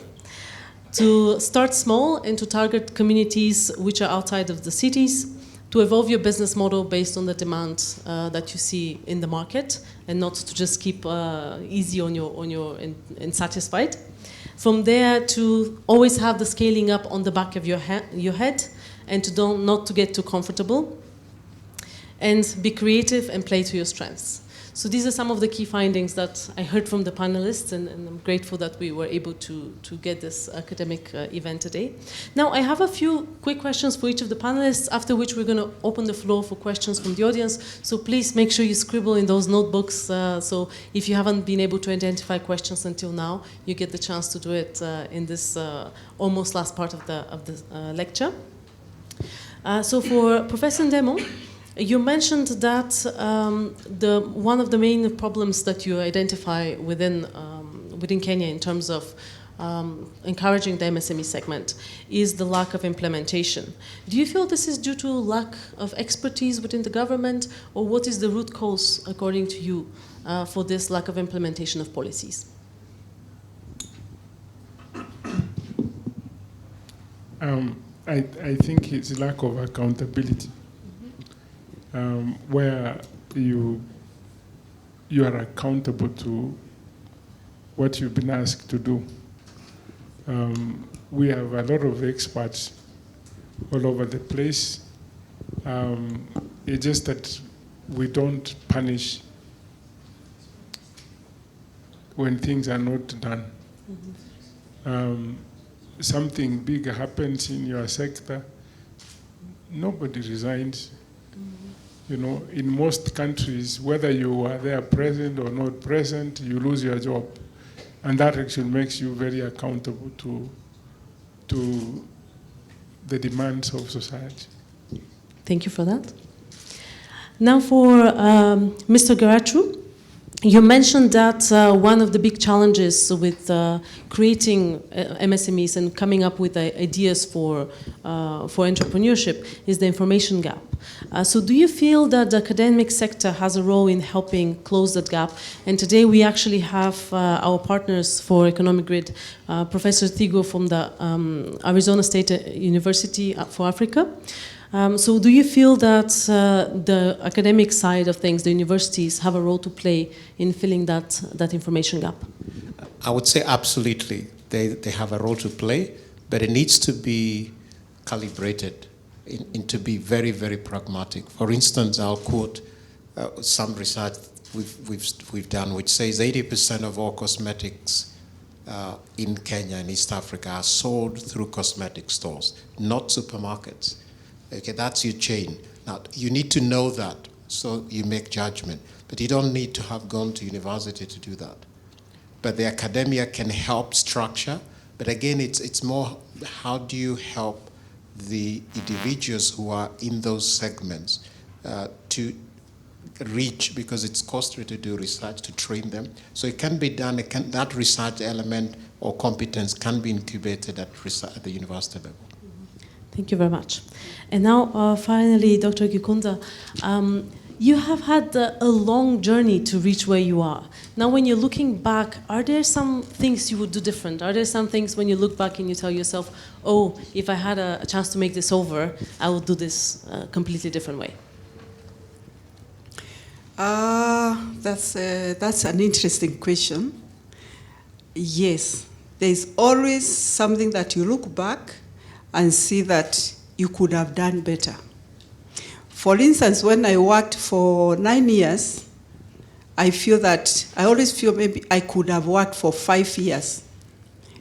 to start small and to target communities which are outside of the cities, to evolve your business model based on the demand that you see in the market, and not to just keep easy on your and satisfied. From there, to always have the scaling up on the back of your head, and to not to get too comfortable, and be creative and play to your strengths. So these are some of the key findings that I heard from the panelists, and I'm grateful that we were able to get this academic event today. Now, I have a few quick questions for each of the panelists, after which we're going to open the floor for questions from the audience. So please make sure you scribble in those notebooks. So if you haven't been able to identify questions until now, you get the chance to do it in this almost last part of the lecture. So for Professor Ndemo, you mentioned that one of the main problems that you identify within Kenya in terms of encouraging the MSME segment is the lack of implementation. Do you feel this is due to lack of expertise within the government, or what is the root cause, according to you, for this lack of implementation of policies? I think it's lack of accountability. Where you are accountable to what you've been asked to do. We have a lot of experts all over the place. It's just that we don't punish when things are not done. Mm-hmm. Something big happens in your sector, nobody resigns. You know, in most countries, whether you are there present or not present, you lose your job. And that actually makes you very accountable to the demands of society. Thank you for that. Now for Mr. Ngarachu, You mentioned that one of the big challenges with creating MSMEs and coming up with ideas for entrepreneurship is the information gap. So do you feel that the academic sector has a role in helping close that gap? And today we actually have our partners for Economic Grid, Professor Thigo from the Arizona State University for Africa. So do you feel that the academic side of things, the universities, have a role to play in filling that information gap? I would say absolutely. They have a role to play, but it needs to be calibrated and to be very, very pragmatic. For instance, I'll quote some research we've done, which says 80% of all cosmetics in Kenya and East Africa are sold through cosmetic stores, not supermarkets. Okay, that's your chain. Now, you need to know that, so you make judgment. But you don't need to have gone to university to do that. But the academia can help structure. But again, it's more, how do you help the individuals who are in those segments to reach, because it's costly to do research, to train them. So it can be done, that research element or competence can be incubated at the university level. Thank you very much. And now, finally, Dr. Gikunda, you have had a long journey to reach where you are. Now, when you're looking back, are there some things you would do different? Are there some things when you look back and you tell yourself, oh, if I had a chance to make this over, I would do this a completely different way? That's an interesting question. Yes, there's always something that you look back and see that you could have done better. For instance, when I worked for 9 years, I always feel maybe I could have worked for 5 years.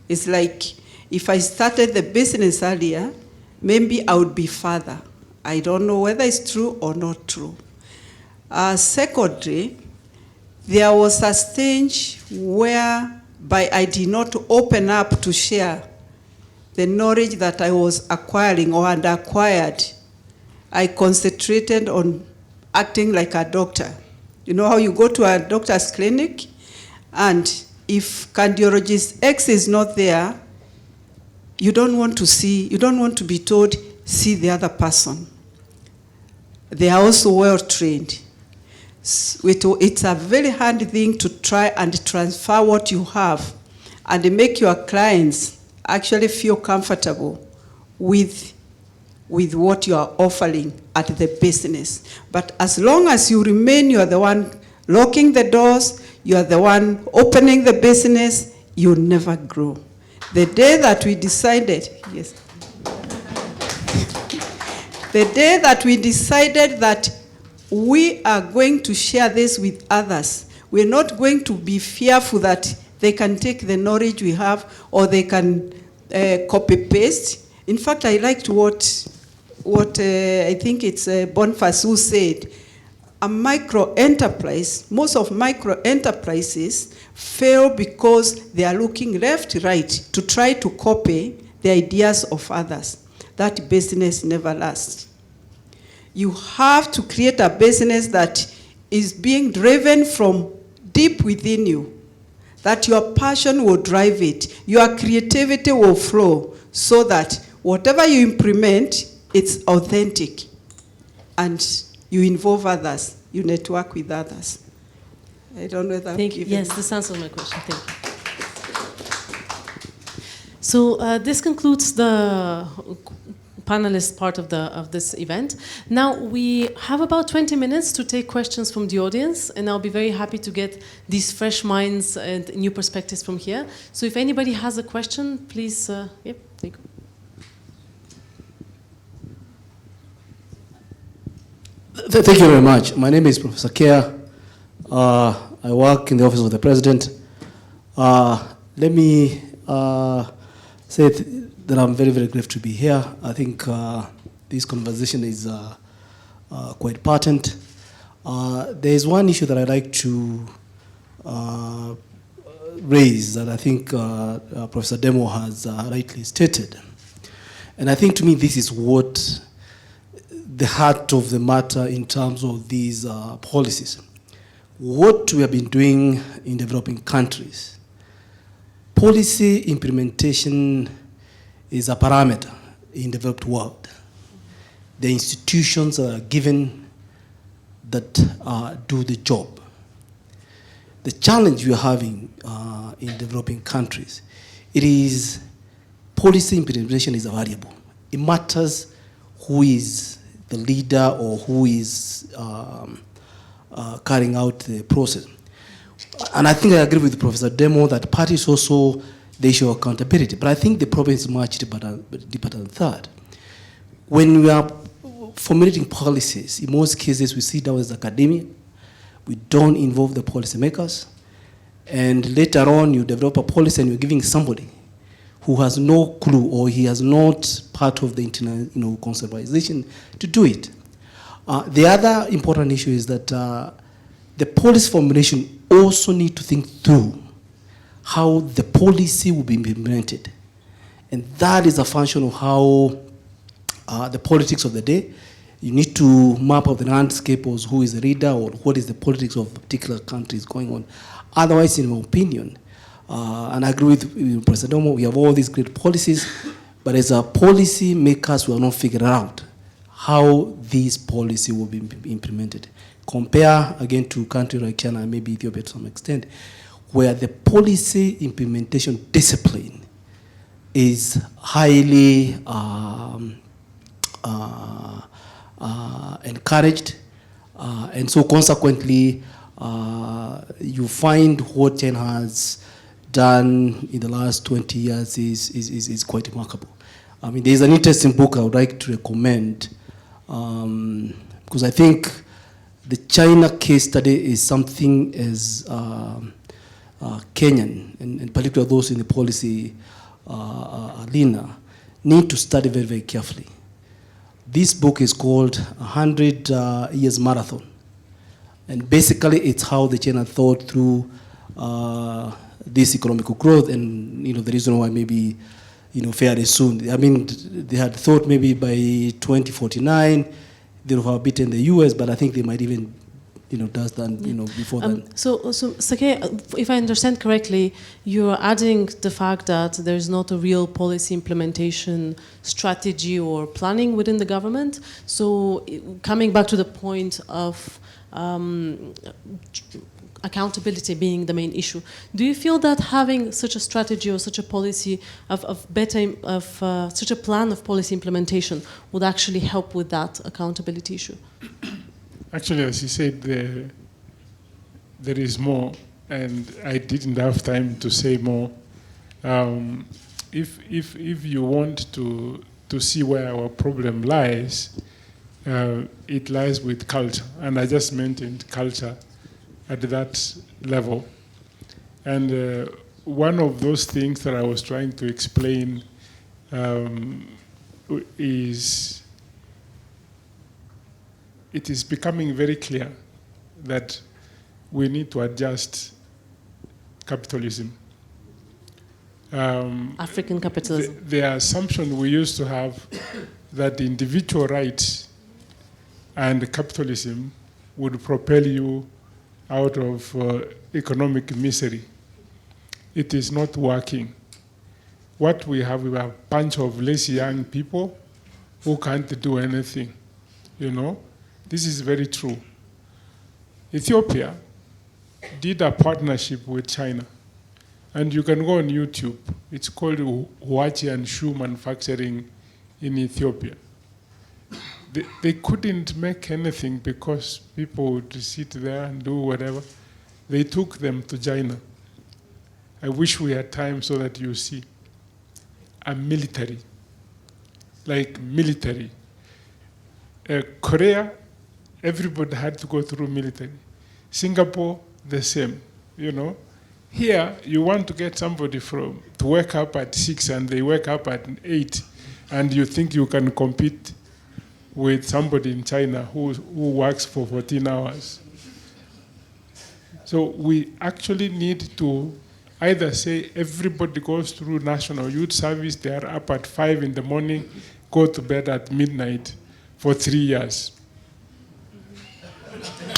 It's like if I started the business earlier, maybe I would be further. I don't know whether it's true or not true. Secondly, there was a stage whereby I did not open up to share the knowledge that I was acquiring or had acquired. I concentrated on acting like a doctor. You know how you go to a doctor's clinic, and if cardiologist X is not there, you don't want to be told, see the other person. They are also well trained. It's a very hard thing to try and transfer what you have and make your clients actually feel comfortable with what you are offering at the business. But as long as you remain, you are the one locking the doors, you are the one opening the business, you'll never grow. The day that we decided, yes, the day that we decided that we are going to share this with others, we're not going to be fearful that they can take the knowledge we have or they can copy-paste. In fact, I liked what I think it's Boniface who said, a micro-enterprise, most of micro-enterprises fail because they are looking left, right, to try to copy the ideas of others. That business never lasts. You have to create a business that is being driven from deep within you, that your passion will drive it, your creativity will flow, so that whatever you implement, it's authentic, and you involve others, you network with others. I don't know if that. Thank you. Yes, this answers my question. Thank you. So this concludes the panelist part of this event. Now we have about 20 minutes to take questions from the audience, and I'll be very happy to get these fresh minds and new perspectives from here. So if anybody has a question, please, yep, there you go. Thank you very much. My name is Professor Kea. I work in the Office of the President. Let me say that I'm very, very grateful to be here. I think this conversation is quite patent. There is one issue that I'd like to raise that I think Professor Ndemo has rightly stated. And I think to me this is what the heart of the matter in terms of these policies. what we have been doing in developing countries, policy implementation is a parameter in the developed world. The institutions are given that do the job. The challenge we are having in developing countries, it is policy implementation is a variable. It matters who is the leader or who is carrying out the process. And I think I agree with Professor Ndemo that part is also the issue of accountability. But I think the problem is much deeper than that. When we are formulating policies, in most cases we sit down as academia, we don't involve the policymakers, and later on you develop a policy and you're giving somebody who has no clue or he has not part of the internal conceptualization to do it. The other important issue is that the policy formulation also need to think through how the policy will be implemented. And that is a function of how the politics of the day, you need to map out the landscape of who is the leader or what is the politics of a particular country is going on. Otherwise, in my opinion, and I agree with President Ndemo, we have all these great policies, but as a policy makers, we are not figuring out how these policy will be implemented. Compare, again, to countries like China and maybe Ethiopia to some extent, where the policy implementation discipline is highly encouraged, and so consequently, you find what China has done in the last 20 years is quite remarkable. I mean, there's an interesting book I would like to recommend, because I think the China case study is something as Kenyan, and particularly those in the policy arena, need to study very, very carefully. This book is called 100 Years Marathon. And basically it's how the China thought through this economic growth and the reason why maybe fairly soon. I mean, they had thought maybe by 2049 they will have beaten the US, but I think they might even does that before then. So Sake, if I understand correctly, you're adding the fact that there's not a real policy implementation strategy or planning within the government. So coming back to the point of accountability being the main issue, do you feel that having such a strategy or such a policy such a plan of policy implementation would actually help with that accountability issue? Actually, as you said, there is more, and I didn't have time to say more. If you want to see where our problem lies, it lies with culture, and I just mentioned culture at that level. And one of those things that I was trying to explain is it is becoming very clear that we need to adjust capitalism. African capitalism. The assumption we used to have that individual rights and capitalism would propel you out of economic misery. It is not working. What we have a bunch of lazy young people who can't do anything, This is very true. Ethiopia did a partnership with China. And you can go on YouTube. It's called Huachi and Shoe Manufacturing in Ethiopia. They couldn't make anything because people would sit there and do whatever. They took them to China. I wish we had time so that you see. A military. Like military. Korea, everybody had to go through military. Singapore, the same, Here, you want to get somebody to wake up at 6 and they wake up at 8, and you think you can compete with somebody in China who works for 14 hours. So we actually need to either say everybody goes through national youth service, they are up at 5 in the morning, go to bed at midnight for 3 years.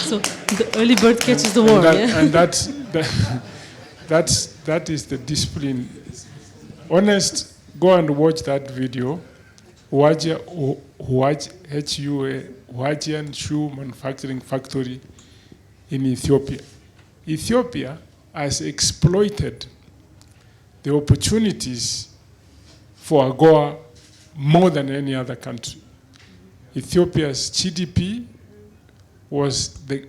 So the early bird catches the worm. And that is the discipline. Honest, go and watch that video. Huajian shoe manufacturing factory in Ethiopia. Ethiopia has exploited the opportunities for AGOA more than any other country. Ethiopia's GDP was the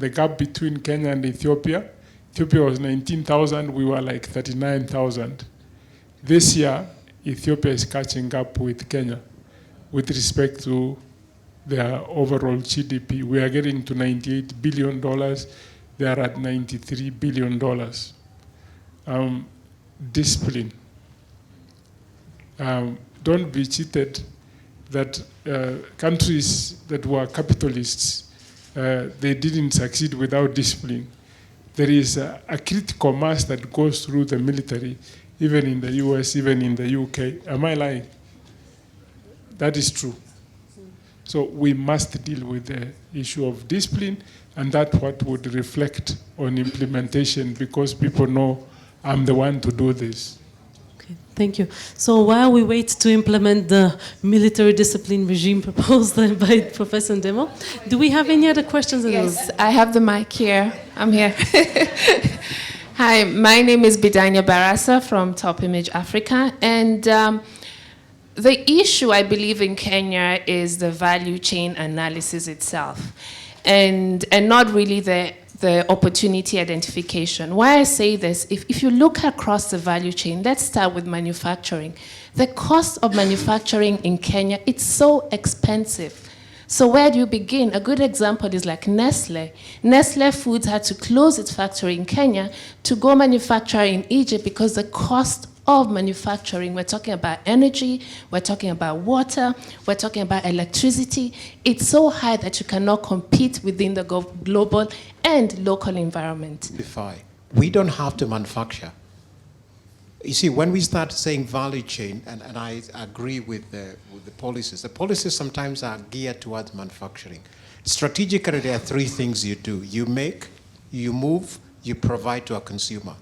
gap between Kenya and Ethiopia. Ethiopia was 19,000, we were like 39,000. This year, Ethiopia is catching up with Kenya with respect to their overall GDP. We are getting to $98 billion. They are at $93 billion. Discipline. Don't be cheated that countries that were capitalists, they didn't succeed without discipline. There is a critical mass that goes through the military, even in the US, even in the UK. Am I lying? That is true. So we must deal with the issue of discipline, and that's what would reflect on implementation, because people know I'm the one to do this. Okay, thank you. So while we wait to implement the military discipline regime proposed by Professor Ndemo, do we have any other questions? Yes, I have the mic here. I'm here. Hi, my name is Bitange Barasa from Top Image Africa, and the issue, I believe, in Kenya is the value chain analysis itself, and not really the opportunity identification. Why I say this, if you look across the value chain, let's start with manufacturing. The cost of manufacturing in Kenya, it's so expensive. So where do you begin? A good example is like Nestle. Nestle Foods had to close its factory in Kenya to go manufacture in Egypt because the cost of manufacturing, we're talking about energy, we're talking about water, we're talking about electricity. It's so high that you cannot compete within the global and local environment. We don't have to manufacture. You see, when we start saying value chain, and I agree with the policies sometimes are geared towards manufacturing. Strategically, there are three things you do. You make, you move, you provide to a consumer.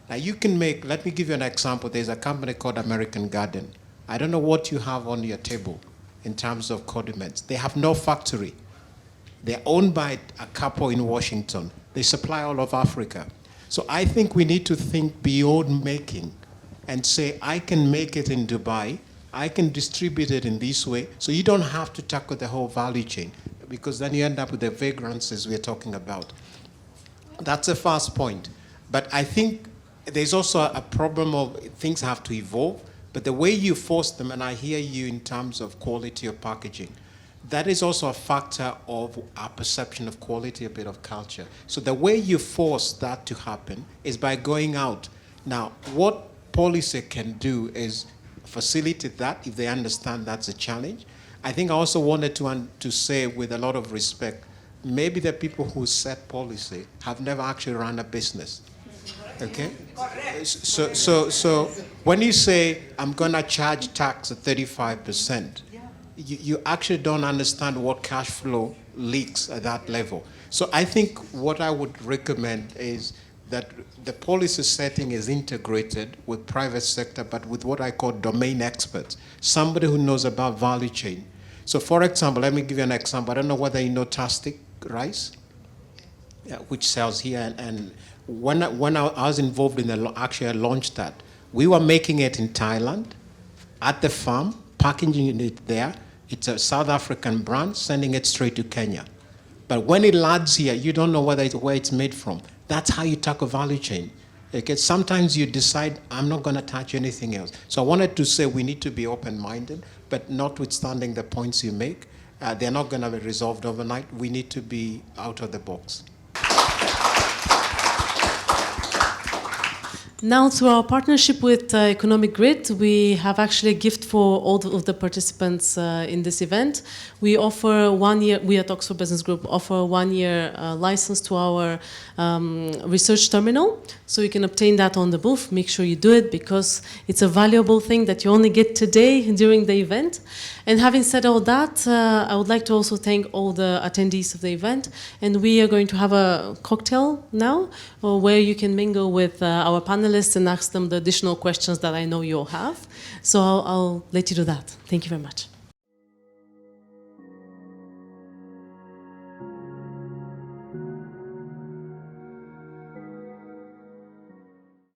Now you can make, let me give you an example. There's a company called American Garden. I don't know what you have on your table in terms of condiments. They have no factory. They're owned by a couple in Washington. They supply all of Africa. So I think we need to think beyond making and say, I can make it in Dubai, I can distribute it in this way, so you don't have to tackle the whole value chain, because then you end up with the vagrancies we're talking about. That's the first point. But I think there's also a problem of things have to evolve, but the way you force them, and I hear you in terms of quality of packaging, that is also a factor of our perception of quality, a bit of culture. So the way you force that to happen is by going out. Now, what policy can do is facilitate that if they understand that's a challenge. I think I also wanted to say with a lot of respect, maybe the people who set policy have never actually run a business. Okay? So when you say, I'm going to charge tax at 35%, you actually don't understand what cash flow leaks at that level. So I think what I would recommend is that the policy setting is integrated with private sector, but with what I call domain experts, somebody who knows about value chain. So for example, let me give you an example. I don't know whether you know Tastic Rice, which sells here. And when I was involved in actually I launched that. We were making it in Thailand, at the farm, packaging it there. It's a South African brand, sending it straight to Kenya. But when it lands here, you don't know where it's made from. That's how you tackle value chain. Okay? Sometimes you decide, I'm not going to touch anything else. So I wanted to say we need to be open-minded, but notwithstanding the points you make, they're not going to be resolved overnight. We need to be out of the box. Now, through our partnership with Economic Grid, we have actually a gift for all of the participants in this event. We offer 1 year, we at Oxford Business Group offer 1 year license to our research terminal. So you can obtain that on the booth. Make sure you do it because it's a valuable thing that you only get today during the event. And having said all that, I would like to also thank all the attendees of the event. And we are going to have a cocktail now where you can mingle with our panelists and ask them the additional questions that I know you'll have. So I'll let you do that. Thank you very much.